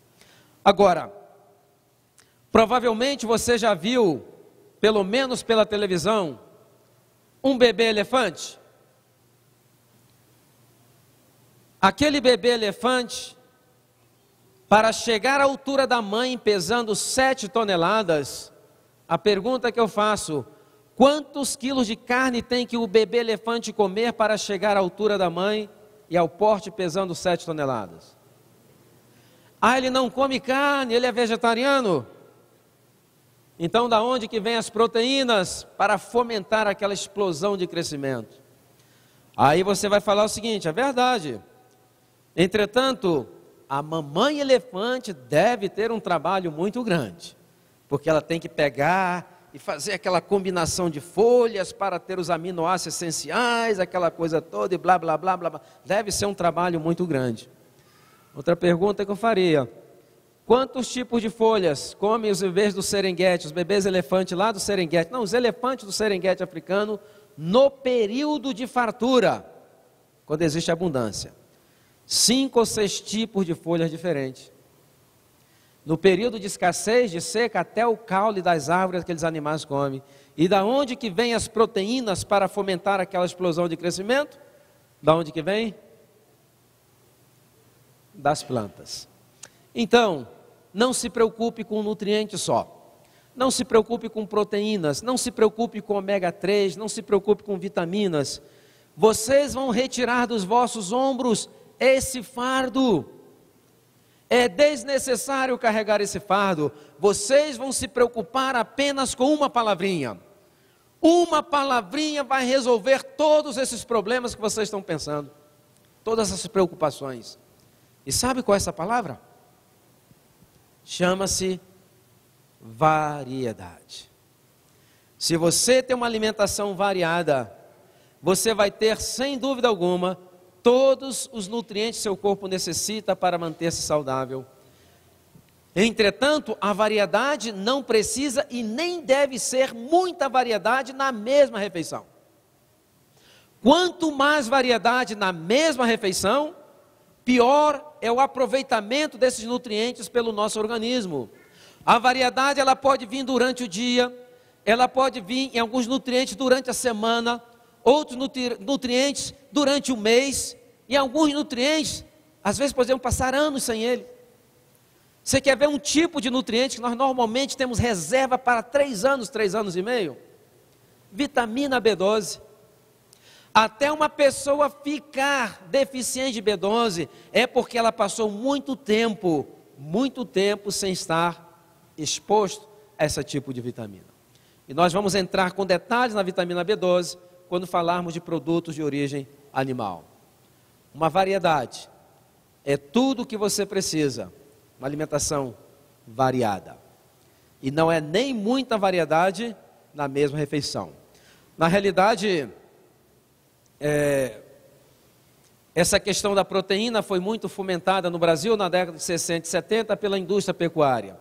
Agora, provavelmente você já viu, pelo menos pela televisão, um bebê elefante. Aquele bebê elefante, para chegar à altura da mãe, pesando 7 toneladas, a pergunta que eu faço: quantos quilos de carne tem que o bebê elefante comer para chegar à altura da mãe e ao porte pesando 7 toneladas? Ah, ele não come carne, ele é vegetariano. Então, da onde que vem as proteínas para fomentar aquela explosão de crescimento? Aí você vai falar o seguinte: é verdade. Entretanto, a mamãe elefante deve ter um trabalho muito grande, porque ela tem que pegar e fazer aquela combinação de folhas para ter os aminoácidos essenciais, aquela coisa toda e blá, blá, blá, blá, blá. Deve ser um trabalho muito grande. Outra pergunta que eu faria: quantos tipos de folhas comem os bebês do Serenguete, os bebês elefantes lá do Serenguete? Não, os elefantes do Serenguete africano, no período de fartura, quando existe abundância. 5 ou 6 tipos de folhas diferentes. No período de escassez, de seca, até o caule das árvores aqueles animais comem. E da onde que vem as proteínas para fomentar aquela explosão de crescimento? Da onde que vem? Das plantas. Então, não se preocupe com nutrientes só. Não se preocupe com proteínas, não se preocupe com ômega 3, não se preocupe com vitaminas. Vocês vão retirar dos vossos ombros esse fardo. É desnecessário carregar esse fardo. Vocês vão se preocupar apenas com uma palavrinha. Uma palavrinha vai resolver todos esses problemas que vocês estão pensando. Todas essas preocupações. E sabe qual é essa palavra? Chama-se variedade. Se você tem uma alimentação variada, você vai ter, sem dúvida alguma, todos os nutrientes que seu corpo necessita para manter-se saudável. Entretanto, a variedade não precisa e nem deve ser muita variedade na mesma refeição. Quanto mais variedade na mesma refeição, pior é o aproveitamento desses nutrientes pelo nosso organismo. A variedade ela pode vir durante o dia, ela pode vir em alguns nutrientes durante a semana, outros nutrientes durante o mês, e alguns nutrientes, às vezes podemos passar anos sem ele. Você quer ver um tipo de nutriente que nós normalmente temos reserva para 3 anos, 3 anos e meio? Vitamina B12. Até uma pessoa ficar deficiente de B12, é porque ela passou muito tempo sem estar exposto a esse tipo de vitamina. E nós vamos entrar com detalhes na vitamina B12, quando falarmos de produtos de origem animal. Uma variedade é tudo o que você precisa, uma alimentação variada. E não é nem muita variedade na mesma refeição. Na realidade, essa questão da proteína foi muito fomentada no Brasil na década de 60 e 70 pela indústria pecuária,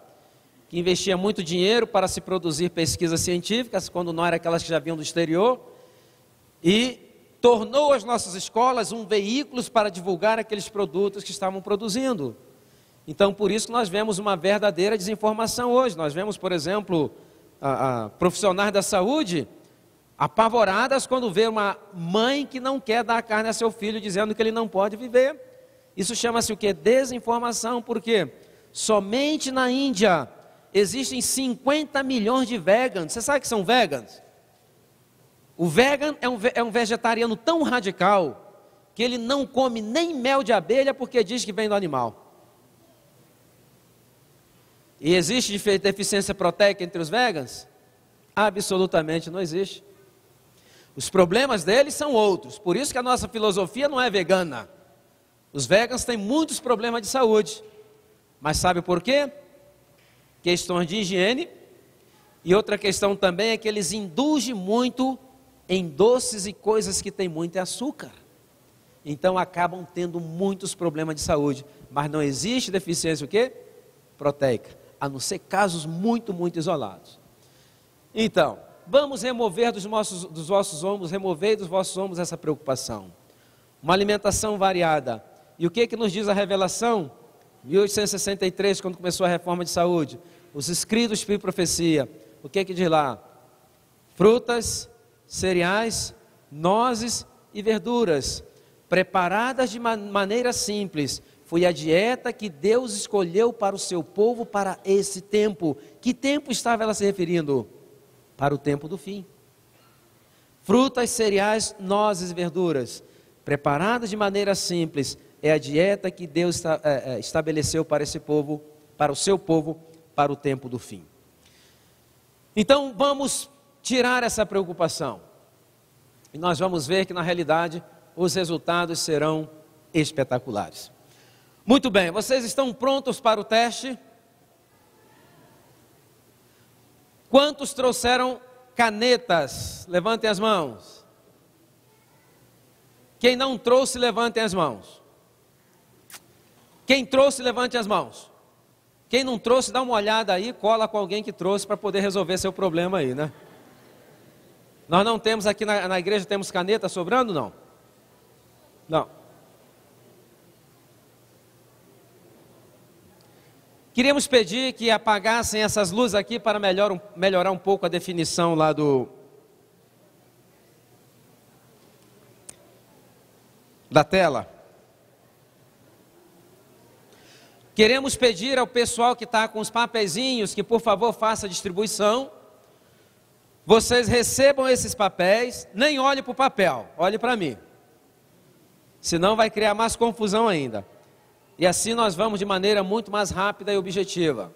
que investia muito dinheiro para se produzir pesquisas científicas, quando não eram aquelas que já vinham do exterior, e tornou as nossas escolas um veículo para divulgar aqueles produtos que estavam produzindo. Então, por isso que nós vemos uma verdadeira desinformação hoje. Nós vemos, por exemplo, profissionais da saúde apavoradas quando vê uma mãe que não quer dar carne a seu filho, dizendo que ele não pode viver. Isso chama-se o quê? Desinformação, porque somente na Índia existem 50 milhões de veganos. Você sabe que são veganos? O vegan é um vegetariano tão radical que ele não come nem mel de abelha porque diz que vem do animal. E existe deficiência proteica entre os vegans? Absolutamente não existe. Os problemas deles são outros, por isso que a nossa filosofia não é vegana. Os vegans têm muitos problemas de saúde, mas sabe por quê? Questões de higiene, e outra questão também é que eles indulgem muito em doces e coisas que têm muito açúcar. Então acabam tendo muitos problemas de saúde, mas não existe deficiência o quê? Proteica, a não ser casos muito isolados. Então, vamos remover dos vossos ombros, remover dos vossos ombros essa preocupação. Uma alimentação variada. E o que nos diz a revelação? 1863, quando começou a reforma de saúde, os escritos de profecia, o que diz lá? Frutas, cereais, nozes e verduras, preparadas de maneira simples. Foi a dieta que Deus escolheu para o seu povo para esse tempo. Que tempo estava ela se referindo? Para o tempo do fim. Frutas, cereais, nozes e verduras, preparadas de maneira simples, é a dieta que Deus estabeleceu para esse povo, para o seu povo, para o tempo do fim. Então vamos tirar essa preocupação, e nós vamos ver que na realidade os resultados serão espetaculares. Muito bem, vocês estão prontos para o teste? Quantos trouxeram canetas? Levantem as mãos. Quem não trouxe, levantem as mãos. Quem trouxe, levante as mãos. Quem não trouxe, dá uma olhada aí, cola com alguém que trouxe para poder resolver seu problema aí, né? Nós não temos aqui na igreja, temos caneta sobrando, não? Não. Queríamos pedir que apagassem essas luzes aqui para melhorar um pouco a definição lá da tela. Queremos pedir ao pessoal que está com os papeizinhos que por favor faça a distribuição. Vocês recebam esses papéis, nem olhe para o papel, olhe para mim. Senão vai criar mais confusão ainda. E assim nós vamos de maneira muito mais rápida e objetiva.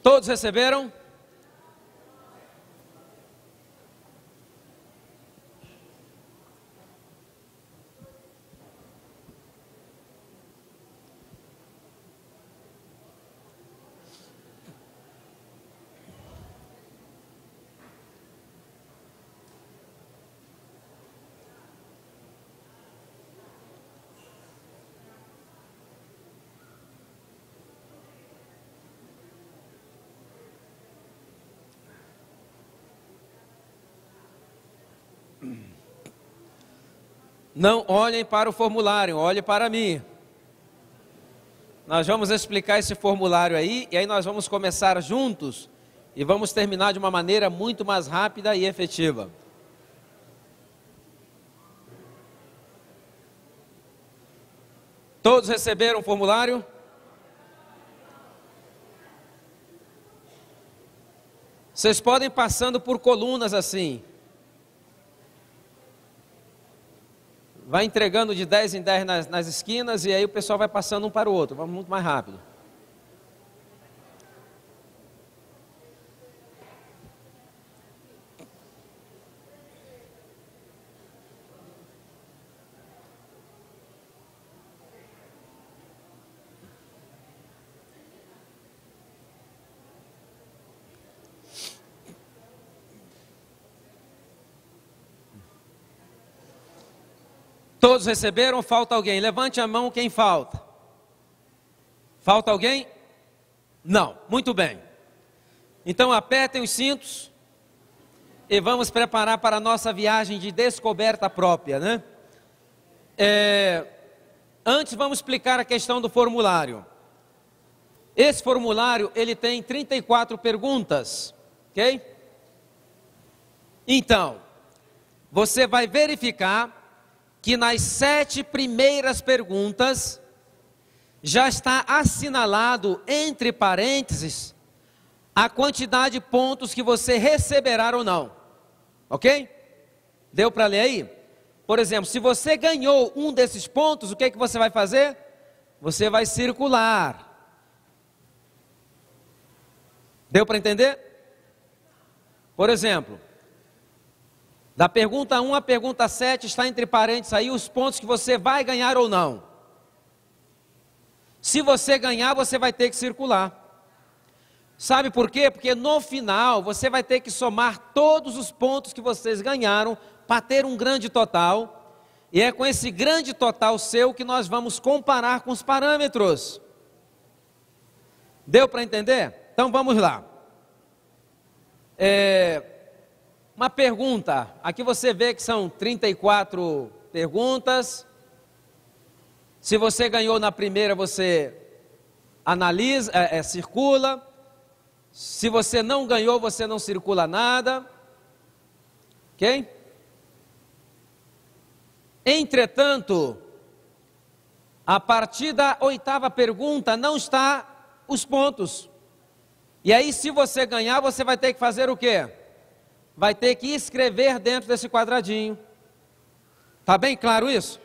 Todos receberam? Não olhem para o formulário, olhem para mim. Nós vamos explicar esse formulário aí, e aí nós vamos começar juntos, e vamos terminar de uma maneira muito mais rápida e efetiva. Todos receberam o formulário? Vocês podem ir passando por colunas assim. Vai entregando de 10 em 10 nas esquinas, e aí o pessoal vai passando um para o outro. Vamos muito mais rápido. Todos receberam ou falta alguém? Levante a mão quem falta. Falta alguém? Não. Muito bem. Então apertem os cintos e vamos preparar para a nossa viagem de descoberta própria, né? Antes vamos explicar a questão do formulário. Esse formulário, ele tem 34 perguntas, ok? Então, você vai verificar que nas 7 primeiras perguntas já está assinalado entre parênteses a quantidade de pontos que você receberá ou não, ok? Deu para ler aí? Por exemplo, se você ganhou um desses pontos, o que que você vai fazer? Você vai circular. Deu para entender? Por exemplo, da pergunta 1 à pergunta 7 está entre parênteses aí os pontos que você vai ganhar ou não. Se você ganhar, você vai ter que circular. Sabe por quê? Porque no final você vai ter que somar todos os pontos que vocês ganharam para ter um grande total. E é com esse grande total seu que nós vamos comparar com os parâmetros. Deu para entender? Então vamos lá. Uma pergunta, aqui você vê que são 34 perguntas. Se você ganhou na primeira, você analisa, circula. Se você não ganhou, você não circula nada. Ok? Entretanto, a partir da 8ª pergunta não está os pontos. E aí, se você ganhar, você vai ter que fazer o quê? Vai ter que escrever dentro desse quadradinho. Tá bem claro isso?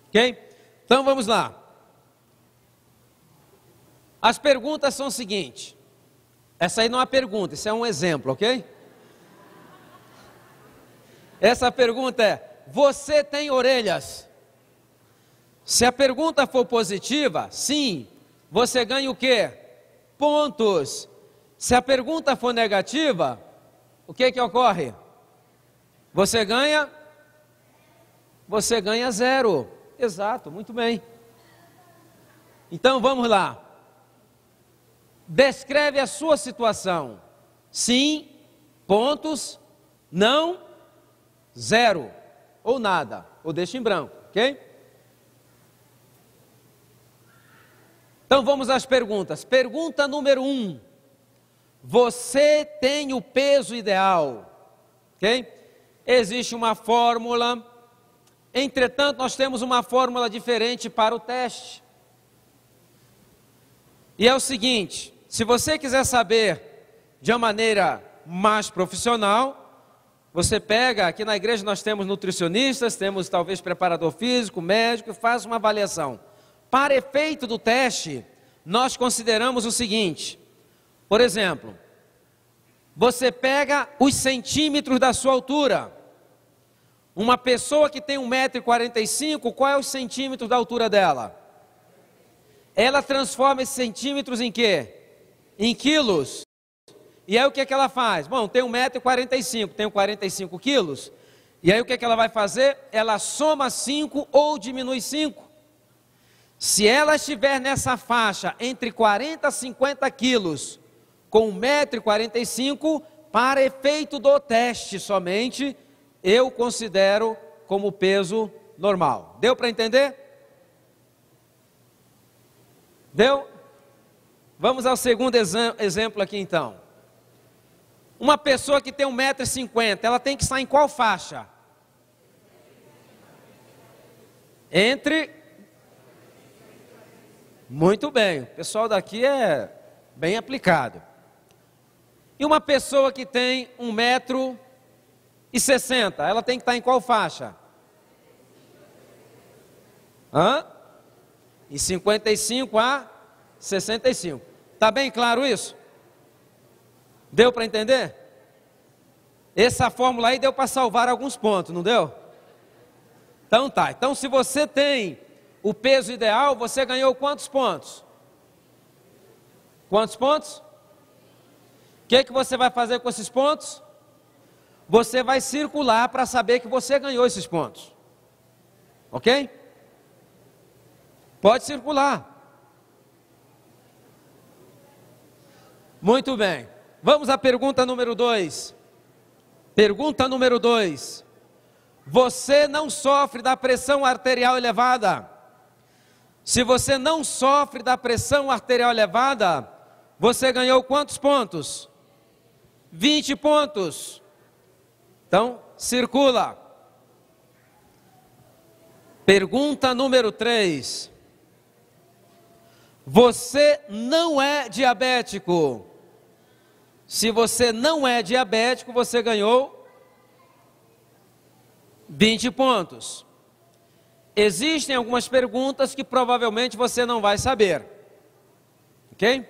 Ok? Então vamos lá. As perguntas são o seguinte. Essa aí não é uma pergunta, isso é um exemplo, ok? Essa pergunta é: você tem orelhas? Se a pergunta for positiva, sim, você ganha o quê? Pontos. Se a pergunta for negativa, o que que ocorre? Você ganha 0. Exato, muito bem. Então vamos lá. Descreve a sua situação. Sim, pontos, não, zero, ou nada, ou deixa em branco, ok? Então vamos às perguntas. Pergunta número 1. Você tem o peso ideal, ok? Existe uma fórmula, entretanto nós temos uma fórmula diferente para o teste. E é o seguinte, se você quiser saber de uma maneira mais profissional, você pega, aqui na igreja nós temos nutricionistas, temos talvez preparador físico, médico, faz uma avaliação. Para efeito do teste, nós consideramos o seguinte, por exemplo, você pega os centímetros da sua altura. Uma pessoa que tem 1,45 m, qual é os centímetros da altura dela? Ela transforma esses centímetros em quê? Em quilos. E aí o que é que ela faz? Bom, tem 1,45 m, tenho 45 quilos. E aí o que é que ela vai fazer? Ela soma 5 ou diminui 5. Se ela estiver nessa faixa entre 40 a 50 quilos, com 1,45 m, para efeito do teste somente, eu considero como peso normal. Deu para entender? Deu? Vamos ao segundo exemplo aqui então. Uma pessoa que tem 1,50 m, ela tem que estar em qual faixa? Entre... Muito bem, o pessoal daqui é bem aplicado. E uma pessoa que tem 1,60 m, ela tem que estar em qual faixa? Em 55 a 65. Está bem claro isso? Deu para entender? Essa fórmula aí deu para salvar alguns pontos, não deu? Então tá, então se você tem o peso ideal, você ganhou quantos pontos? Quantos pontos? O que você vai fazer com esses pontos? Você vai circular para saber que você ganhou esses pontos. Ok? Pode circular. Muito bem. Vamos à pergunta número 2. Pergunta número 2. Você não sofre da pressão arterial elevada? Se você não sofre da pressão arterial elevada, você ganhou quantos pontos? 20 pontos. Então, circula. Pergunta número 3. Você não é diabético? Se você não é diabético, você ganhou 20 pontos. Existem algumas perguntas que provavelmente você não vai saber. Ok?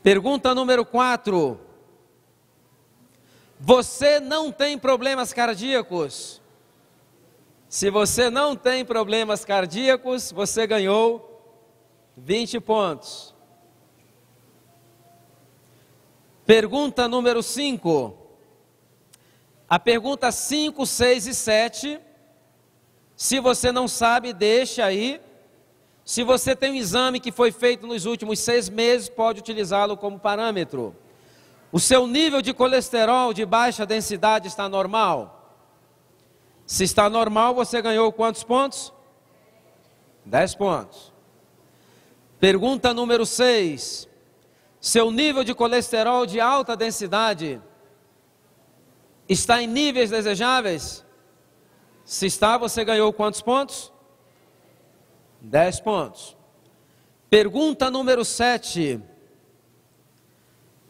Pergunta número 4. Você não tem problemas cardíacos? Se você não tem problemas cardíacos, você ganhou 20 pontos. Pergunta número 5. A pergunta 5, 6 e 7... Se você não sabe, deixa aí. Se você tem um exame que foi feito nos últimos 6 meses, pode utilizá-lo como parâmetro. O seu nível de colesterol de baixa densidade está normal? Se está normal, você ganhou quantos pontos? 10 pontos. Pergunta número 6. Seu nível de colesterol de alta densidade está em níveis desejáveis? Se está, você ganhou quantos pontos? 10 pontos. Pergunta número 7.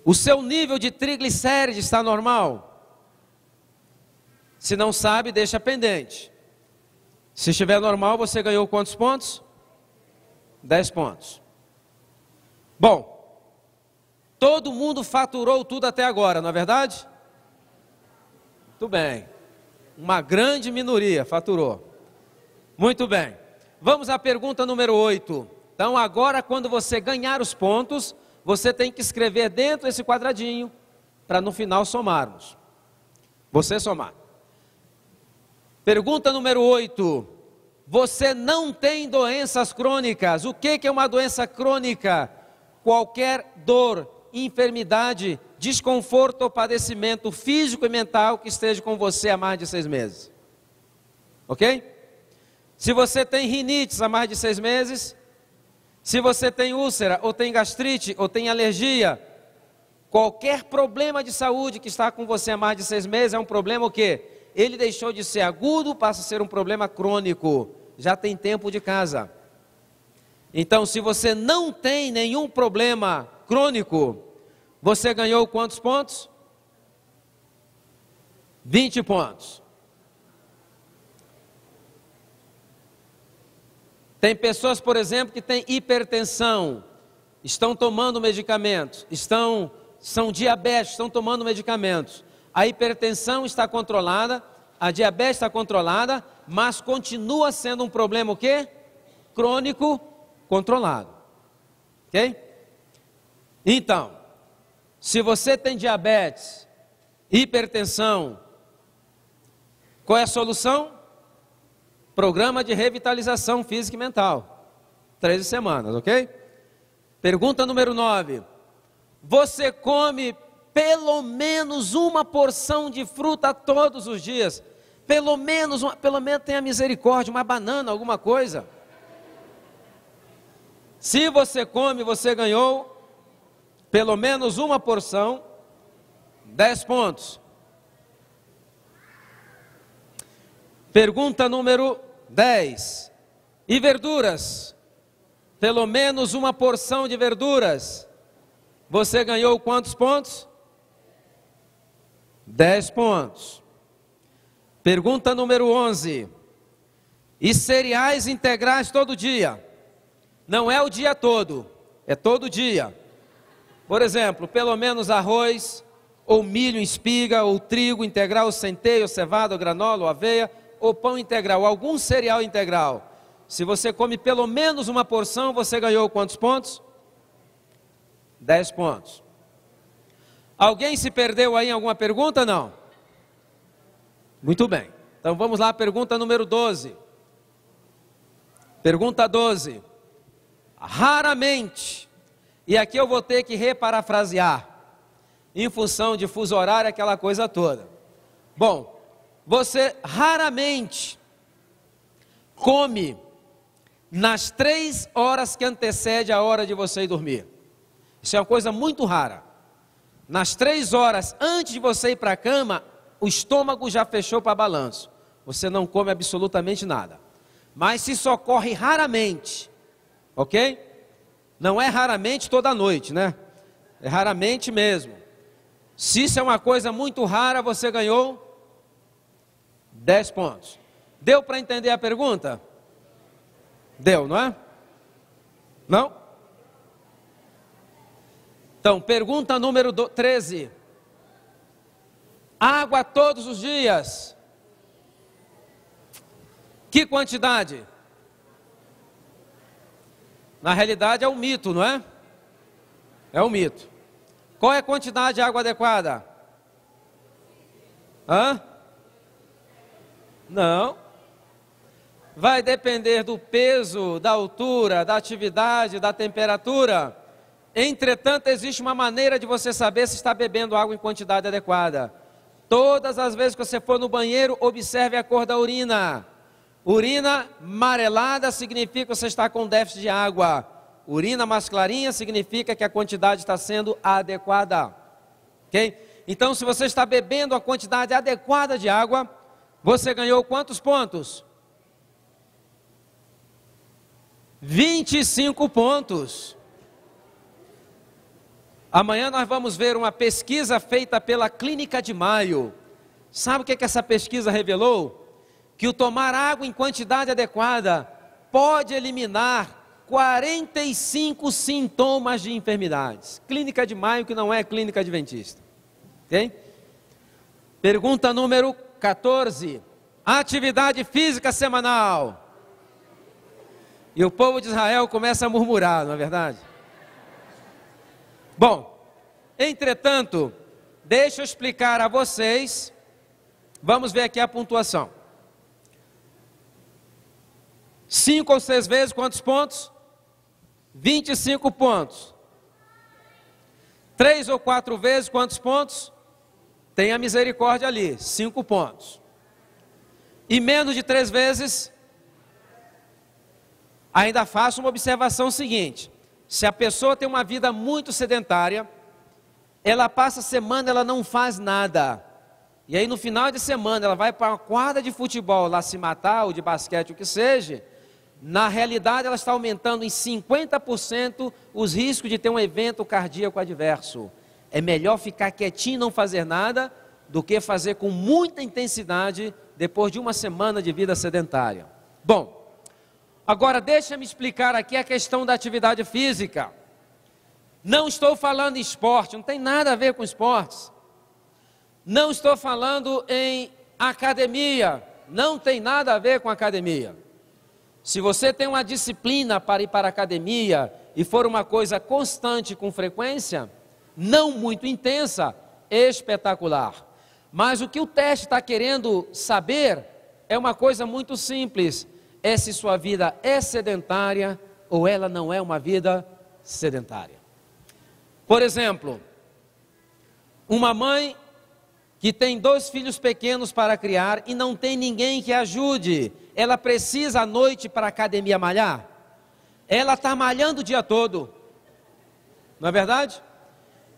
O seu nível de triglicérides está normal? Se não sabe, deixa pendente. Se estiver normal, você ganhou quantos pontos? 10 pontos. Bom, todo mundo faturou tudo até agora, não é verdade? Muito bem. Uma grande minoria faturou. Muito bem. Vamos à pergunta número 8. Então agora, quando você ganhar os pontos, você tem que escrever dentro desse quadradinho, para no final somarmos. Você somar. Pergunta número 8. você não tem doenças crônicas. O que é uma doença crônica? Qualquer dor, enfermidade, desconforto ou padecimento físico e mental que esteja com você há mais de 6 meses. Ok? Se você tem rinite há mais de 6 meses, se você tem úlcera, ou tem gastrite, ou tem alergia, qualquer problema de saúde que está com você há mais de 6 meses é um problema o quê? Ele deixou de ser agudo, passa a ser um problema crônico. Já tem tempo de casa. Então, se você não tem nenhum problema crônico, você ganhou quantos pontos? 20 pontos. Tem pessoas, por exemplo, que têm hipertensão, estão tomando medicamentos, são diabéticos, estão tomando medicamentos. A hipertensão está controlada, a diabetes está controlada, mas continua sendo um problema o quê? Crônico controlado. Ok? Então, se você tem diabetes, hipertensão, qual é a solução? Programa de revitalização física e mental. 13 semanas, ok? Pergunta número 9. Você come pelo menos uma porção de fruta todos os dias? Pelo menos tenha misericórdia, uma banana, alguma coisa. Se você come, você ganhou pelo menos uma porção, 10 pontos. Pergunta número 10. E verduras? Pelo menos uma porção de verduras. Você ganhou quantos pontos? 10 pontos. Pergunta número 11. E cereais integrais todo dia? Não é o dia todo, é todo dia. Por exemplo, pelo menos arroz, ou milho em espiga, ou trigo integral, ou centeio, ou cevada, ou granola, ou aveia, ou pão integral, algum cereal integral. Se você come pelo menos uma porção, você ganhou quantos pontos? 10 pontos. Alguém se perdeu aí em alguma pergunta? Não? Muito bem. Então vamos lá, pergunta número 12. Pergunta 12. Raramente, e aqui eu vou ter que reparafrasear, em função de fuso horário, aquela coisa toda. Bom, você raramente come nas 3 horas que antecede a hora de você ir dormir. Isso é uma coisa muito rara. Nas 3 horas antes de você ir para a cama, o estômago já fechou para balanço. Você não come absolutamente nada. Mas se isso ocorre raramente, ok? Não é raramente toda noite, né? É raramente mesmo. Se isso é uma coisa muito rara, você ganhou 10 pontos. Deu para entender a pergunta? Deu, não é? Não? Então, pergunta número 13. Água todos os dias. Que quantidade? Na realidade é um mito, não é? É um mito. Qual é a quantidade de água adequada? Hã? Não. Vai depender do peso, da altura, da atividade, da temperatura. Entretanto, existe uma maneira de você saber se está bebendo água em quantidade adequada. Todas as vezes que você for no banheiro, observe a cor da urina. Urina amarelada significa que você está com déficit de água. Urina mais clarinha significa que a quantidade está sendo adequada. Ok? Então, se você está bebendo a quantidade adequada de água, você ganhou quantos pontos? 25 pontos. Amanhã nós vamos ver uma pesquisa feita pela Clínica de Mayo. Sabe o que essa pesquisa revelou? Que o tomar água em quantidade adequada pode eliminar 45 sintomas de enfermidades. Clínica de Mayo, que não é clínica adventista. Ok? Pergunta número 14. Atividade física semanal. E o povo de Israel começa a murmurar, não é verdade? Bom, entretanto, deixa eu explicar a vocês. Vamos ver aqui a pontuação. 5 ou 6 vezes, quantos pontos? 25 pontos. 3 ou 4 vezes, quantos pontos? Tem a misericórdia ali, 5 pontos. E menos de 3 vezes, ainda faço uma observação seguinte: se a pessoa tem uma vida muito sedentária, ela passa a semana, ela não faz nada, e aí no final de semana ela vai para uma quadra de futebol lá se matar, ou de basquete, o que seja, na realidade ela está aumentando em 50% os riscos de ter um evento cardíaco adverso. É melhor ficar quietinho e não fazer nada, do que fazer com muita intensidade, depois de uma semana de vida sedentária. Bom, agora deixa-me explicar aqui a questão da atividade física. Não estou falando em esporte, não tem nada a ver com esportes. Não estou falando em academia, não tem nada a ver com academia. Se você tem uma disciplina para ir para a academia e for uma coisa constante com frequência, não muito intensa, espetacular. Mas o que o teste está querendo saber é uma coisa muito simples: é se sua vida é sedentária ou ela não é uma vida sedentária. Por exemplo, uma mãe que tem 2 filhos pequenos para criar e não tem ninguém que ajude, ela precisa à noite para a academia malhar? Ela está malhando o dia todo, não é verdade?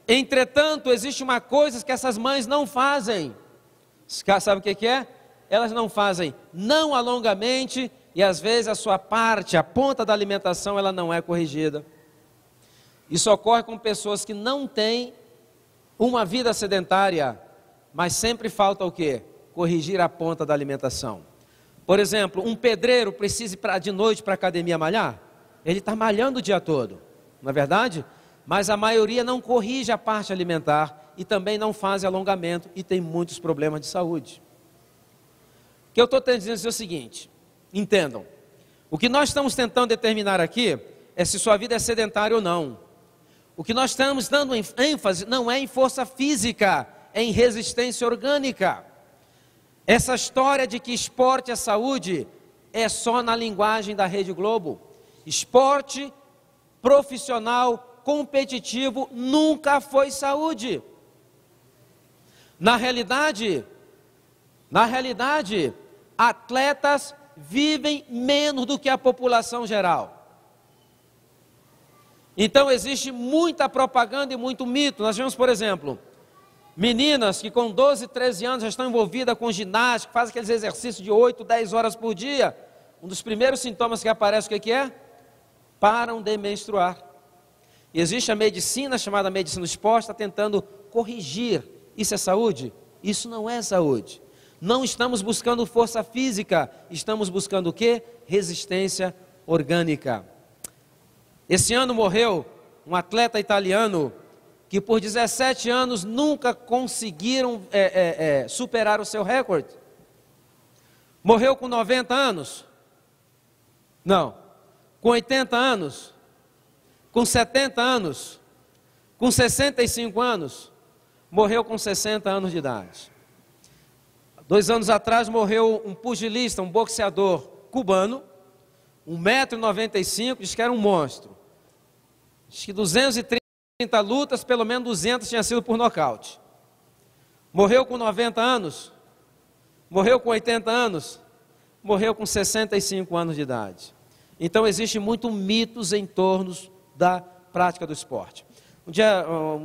Entretanto, existe uma coisa que essas mães não fazem. Sabe o que é? Elas não fazem não alongamente, e às vezes a sua parte, a ponta da alimentação, ela não é corrigida. Isso ocorre com pessoas que não têm uma vida sedentária, mas sempre falta o quê? Corrigir a ponta da alimentação. Por exemplo, um pedreiro precisa ir de noite para a academia malhar? Ele está malhando o dia todo, não é verdade? Mas a maioria não corrige a parte alimentar e também não faz alongamento e tem muitos problemas de saúde. O que eu estou dizendo é o seguinte: entendam, o que nós estamos tentando determinar aqui é se sua vida é sedentária ou não. O que nós estamos dando ênfase não é em força física, é em resistência orgânica. Essa história de que esporte é saúde é só na linguagem da Rede Globo. Esporte profissional, competitivo, nunca foi saúde. Na realidade, atletas vivem menos do que a população geral. Então existe muita propaganda e muito mito. Nós vemos, por exemplo, meninas que com 12, 13 anos já estão envolvidas com ginástica, fazem aqueles exercícios de 8, 10 horas por dia. Um dos primeiros sintomas que aparece, o que é? Param de menstruar. E existe a medicina chamada medicina do esporte, está tentando corrigir. Isso é saúde? Isso não é saúde. Não estamos buscando força física, estamos buscando o quê? Resistência orgânica. Esse ano morreu um atleta italiano que por 17 anos nunca conseguiram superar o seu recorde. Morreu com 90 anos? Não. Com 80 anos? Com 70 anos? Com 65 anos? Morreu com 60 anos de idade. 2 anos atrás morreu um pugilista, um boxeador cubano, 1,95 m, diz que era um monstro. Diz que 230 lutas, pelo menos 200 tinha sido por nocaute. Morreu com 90 anos? Morreu com 80 anos? Morreu com 65 anos de idade. Então existe muito mitos em torno da prática do esporte.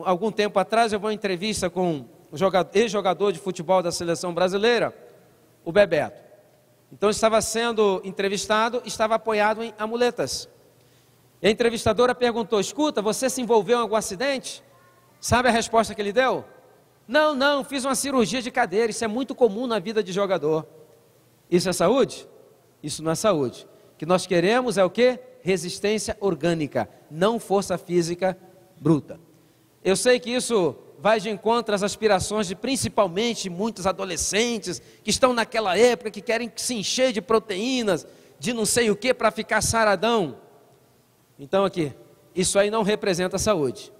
Algum tempo atrás, eu vou em entrevista com um ex-jogador de futebol da seleção brasileira, o Bebeto. Então estava sendo entrevistado, estava apoiado em amuletas. E a entrevistadora perguntou: escuta, você se envolveu em algum acidente? Sabe a resposta que ele deu? Não, fiz uma cirurgia de cadeira, isso é muito comum na vida de jogador. Isso é saúde? Isso não é saúde. O que nós queremos é o quê? Resistência orgânica, não força física bruta. Eu sei que isso vai de encontro às aspirações de principalmente muitos adolescentes que estão naquela época que querem se encher de proteínas, de não sei o que para ficar saradão. Então aqui, isso aí não representa saúde.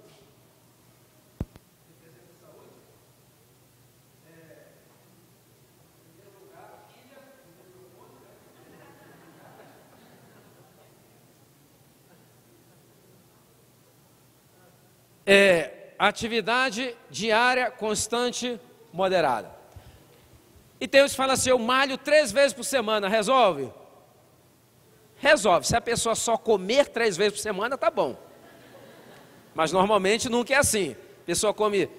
atividade diária, constante, moderada. E tem uns que falam assim, eu malho 3 vezes por semana, resolve? Resolve, se a pessoa só comer 3 vezes por semana, tá bom. Mas normalmente nunca é assim. A pessoa come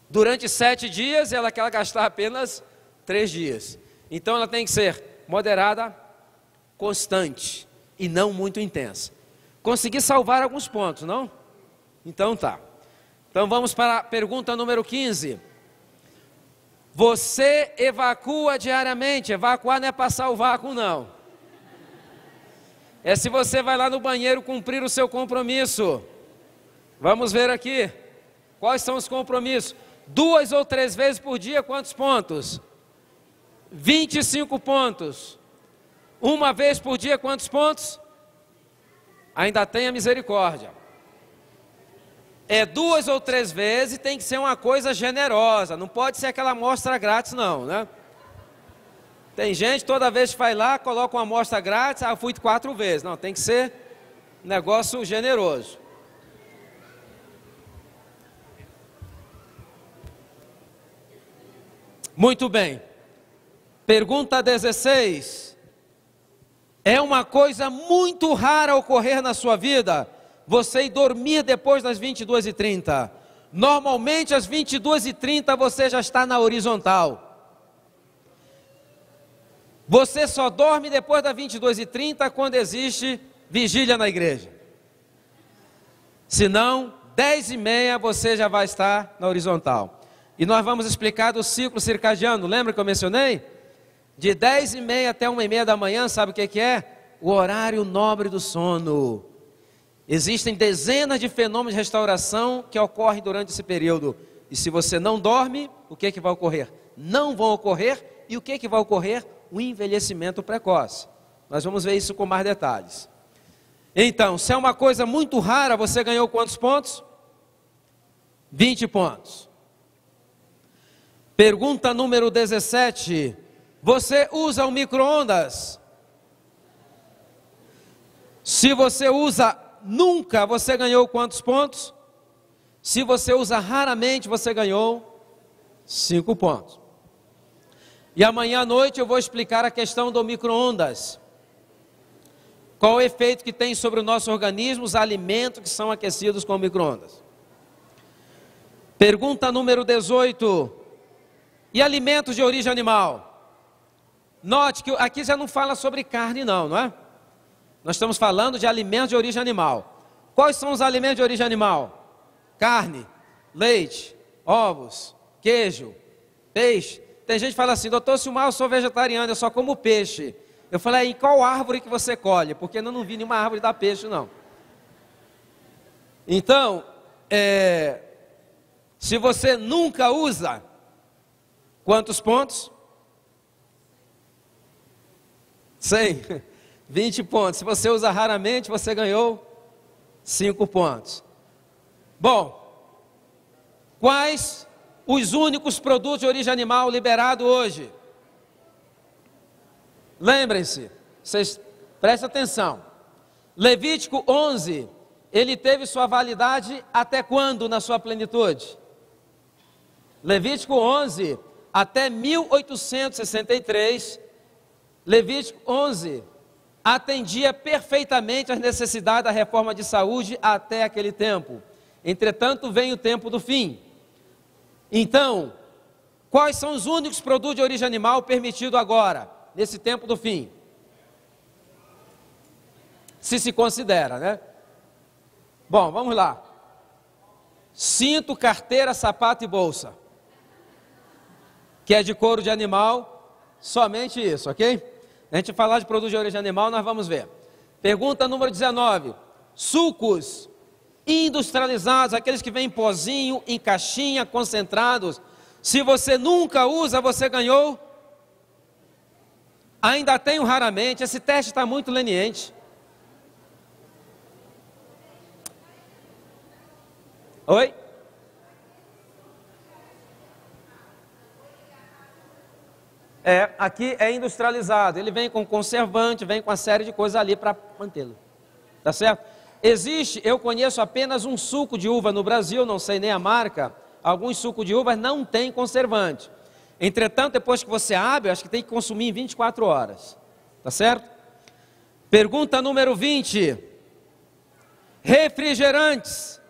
durante 7 dias, ela quer gastar apenas 3 dias. Então ela tem que ser moderada, constante e não muito intensa. Consegui salvar alguns pontos, não? Então tá. Então vamos para a pergunta número 15. Você evacua diariamente? Evacuar não é passar o vácuo, não. É se você vai lá no banheiro cumprir o seu compromisso. Vamos ver aqui. Quais são os compromissos? 2 ou 3 vezes por dia, quantos pontos? 25 pontos. 1 vez por dia, quantos pontos? Ainda tenha misericórdia. É 2 ou 3 vezes, tem que ser uma coisa generosa. Não pode ser aquela amostra grátis, não, né? Tem gente, toda vez que vai lá, coloca uma amostra grátis, eu fui 4 vezes. Não, tem que ser um negócio generoso. Muito bem. Pergunta 16. É uma coisa muito rara ocorrer na sua vida, você ir dormir depois das 22h30. Normalmente às 22h30 você já está na horizontal. Você só dorme depois das 22h30 quando existe vigília na igreja. Se não, 10h30 você já vai estar na horizontal. E nós vamos explicar do ciclo circadiano. Lembra que eu mencionei? De 10h30 até 1h30 da manhã, sabe o que é? O horário nobre do sono. Existem dezenas de fenômenos de restauração que ocorrem durante esse período. E se você não dorme, o que vai ocorrer? Não vão ocorrer. E o que vai ocorrer? O envelhecimento precoce. Nós vamos ver isso com mais detalhes. Então, se é uma coisa muito rara, você ganhou quantos pontos? 20 pontos. Pergunta número 17. Você usa o micro-ondas? Se você usa nunca, você ganhou quantos pontos? Se você usa raramente, você ganhou 5 pontos. E amanhã à noite eu vou explicar a questão do micro-ondas. Qual o efeito que tem sobre o nosso organismo, os alimentos que são aquecidos com micro-ondas. Pergunta número 18. E alimentos de origem animal? Note que aqui já não fala sobre carne não é? Nós estamos falando de alimentos de origem animal. Quais são os alimentos de origem animal? Carne, leite, ovos, queijo, peixe. Tem gente que fala assim, doutor Silmar, eu sou vegetariano, eu só como peixe. Eu falei, em qual árvore que você colhe? Porque eu não vi nenhuma árvore dar peixe, não. Então, se você nunca usa, quantos pontos? 100. 20 pontos. Se você usa raramente, você ganhou 5 pontos. Bom, quais os únicos produtos de origem animal liberados hoje? Lembrem-se, vocês prestem atenção. Levítico 11, ele teve sua validade até quando na sua plenitude? Levítico 11, até 1863, Levítico 11 atendia perfeitamente às necessidades da reforma de saúde até aquele tempo. Entretanto, vem o tempo do fim. Então, quais são os únicos produtos de origem animal permitidos agora, nesse tempo do fim? Se considera, né? Bom, vamos lá. Cinto, carteira, sapato e bolsa. Que é de couro de animal, somente isso, ok? A gente falar de produtos de origem animal, nós vamos ver. Pergunta número 19. Sucos industrializados, aqueles que vêm em pozinho, em caixinha, concentrados. Se você nunca usa, você ganhou. Ainda tenho raramente, esse teste está muito leniente. Oi? Aqui é industrializado, ele vem com conservante, vem com uma série de coisas ali para mantê-lo, tá certo? eu conheço apenas um suco de uva no Brasil, não sei nem a marca. Alguns sucos de uva não têm conservante. Entretanto, depois que você abre, acho que tem que consumir em 24 horas. Tá certo? Pergunta número 20. Refrigerantes.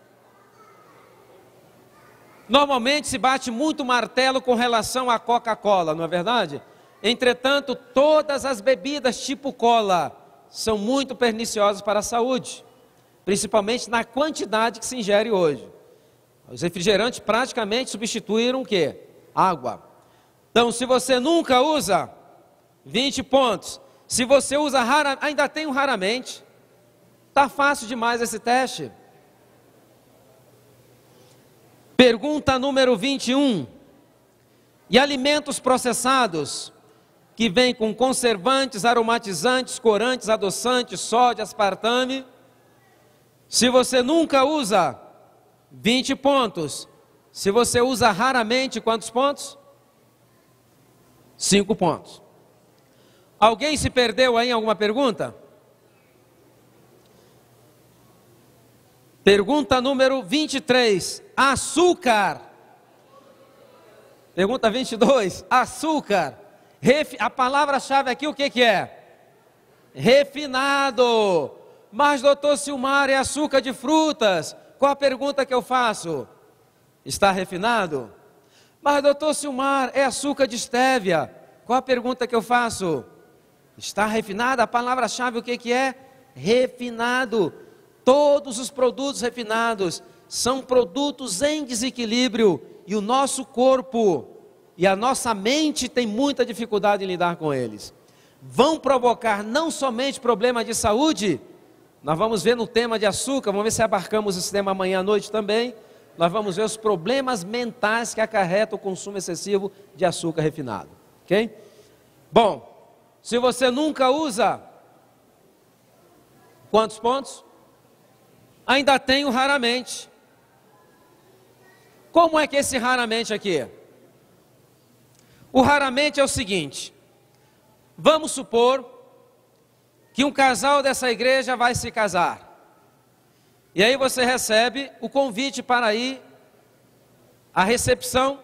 Normalmente se bate muito martelo com relação à Coca-Cola, não é verdade? Entretanto, todas as bebidas tipo cola são muito perniciosas para a saúde, principalmente na quantidade que se ingere hoje. Os refrigerantes praticamente substituíram o quê? Água. Então, se você nunca usa, 20 pontos. Se você usa ainda tem um raramente, está fácil demais esse teste. Pergunta número 21. E alimentos processados, que vêm com conservantes, aromatizantes, corantes, adoçantes, sódio, aspartame. Se você nunca usa, 20 pontos. Se você usa raramente, quantos pontos? 5 pontos. Alguém se perdeu aí em alguma pergunta? Pergunta número 23. Açúcar. Pergunta 22. Açúcar. A palavra-chave aqui o que é? Refinado. Mas, doutor Silmar, é açúcar de frutas. Qual a pergunta que eu faço? Está refinado? Mas, doutor Silmar, é açúcar de estévia. Qual a pergunta que eu faço? Está refinado? A palavra-chave o que é? Refinado. Todos os produtos refinados são produtos em desequilíbrio e o nosso corpo e a nossa mente tem muita dificuldade em lidar com eles. Vão provocar não somente problemas de saúde, nós vamos ver no tema de açúcar, vamos ver se abarcamos esse tema amanhã à noite também, nós vamos ver os problemas mentais que acarreta o consumo excessivo de açúcar refinado, ok? Bom, se você nunca usa, quantos pontos? Ainda tenho raramente. Como é que esse raramente aqui? O raramente é o seguinte, vamos supor que um casal dessa igreja vai se casar. E aí você recebe o convite para ir à recepção.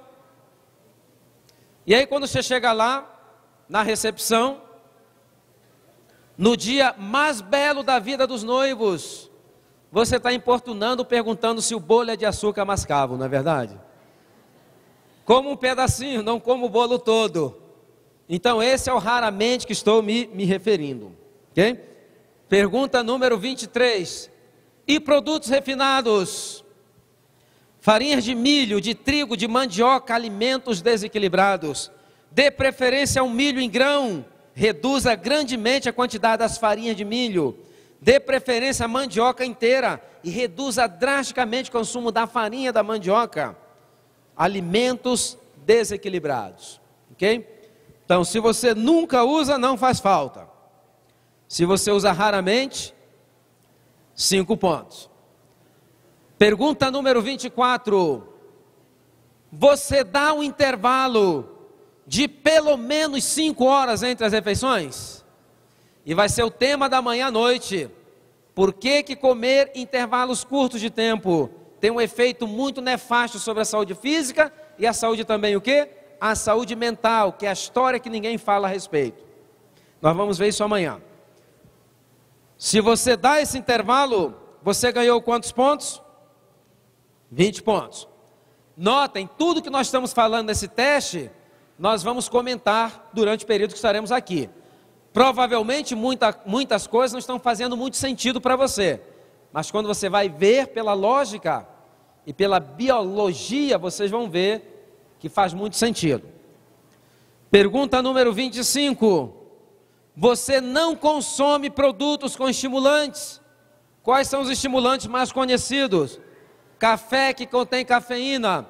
E aí quando você chega lá, na recepção, no dia mais belo da vida dos noivos, você está importunando, perguntando se o bolo é de açúcar mascavo, não é verdade? Como um pedacinho, não como o bolo todo. Então esse é o raramente que estou me referindo. Okay? Pergunta número 23. E produtos refinados? Farinhas de milho, de trigo, de mandioca, alimentos desequilibrados. Dê preferência ao milho em grão. Reduza grandemente a quantidade das farinhas de milho. Dê preferência à mandioca inteira e reduza drasticamente o consumo da farinha da mandioca. Alimentos desequilibrados, ok? Então, se você nunca usa, não faz falta. Se você usa raramente, 5 pontos. Pergunta número 24. Você dá um intervalo de pelo menos 5 horas entre as refeições? E vai ser o tema da manhã à noite. Por que comer intervalos curtos de tempo tem um efeito muito nefasto sobre a saúde física e a saúde também o quê? A saúde mental, que é a história que ninguém fala a respeito. Nós vamos ver isso amanhã. Se você dá esse intervalo, você ganhou quantos pontos? 20 pontos. Notem, tudo que nós estamos falando nesse teste, nós vamos comentar durante o período que estaremos aqui. Provavelmente muitas coisas não estão fazendo muito sentido para você, mas quando você vai ver pela lógica e pela biologia, vocês vão ver que faz muito sentido. Pergunta número 25. Você não consome produtos com estimulantes? Quais são os estimulantes mais conhecidos? Café que contém cafeína,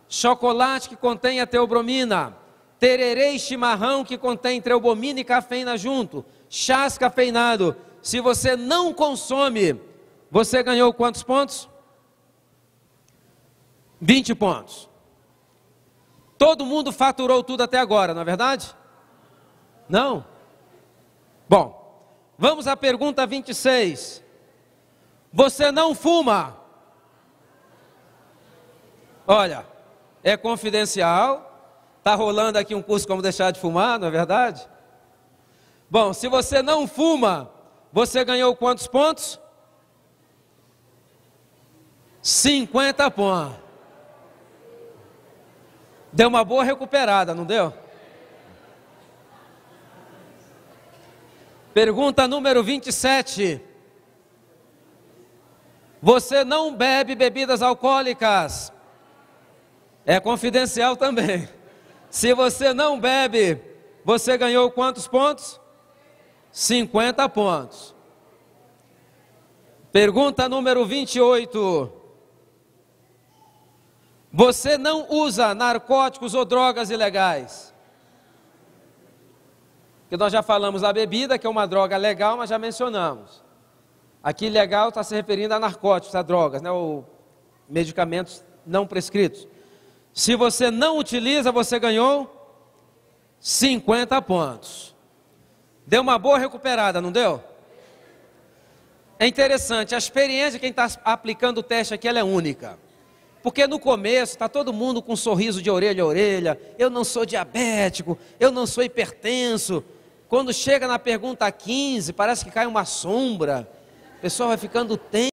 chocolate que contém a teobromina, tererê e chimarrão que contém teobromina e cafeína junto, chás cafeinados. Se você não consome, você ganhou quantos pontos? 20 pontos. Todo mundo faturou tudo até agora, não é verdade? Não? Bom, vamos à pergunta 26. Você não fuma. Olha, é confidencial. Está rolando aqui um curso como deixar de fumar, não é verdade? Bom, se você não fuma, você ganhou quantos pontos? 50 pontos. Deu uma boa recuperada, não deu? Pergunta número 27. Você não bebe bebidas alcoólicas. É confidencial também. Se você não bebe, você ganhou quantos pontos? 50 pontos. Pergunta número 28. Você não usa narcóticos ou drogas ilegais? Porque nós já falamos da bebida, que é uma droga legal, mas já mencionamos. Aqui legal está se referindo a narcóticos, a drogas, né, ou medicamentos não prescritos. Se você não utiliza, você ganhou 50 pontos. Deu uma boa recuperada, não deu? É interessante, a experiência de quem está aplicando o teste aqui, ela é única. Porque no começo está todo mundo com um sorriso de orelha a orelha. Eu não sou diabético, eu não sou hipertenso. Quando chega na pergunta 15, parece que cai uma sombra. O pessoal vai ficando tenso.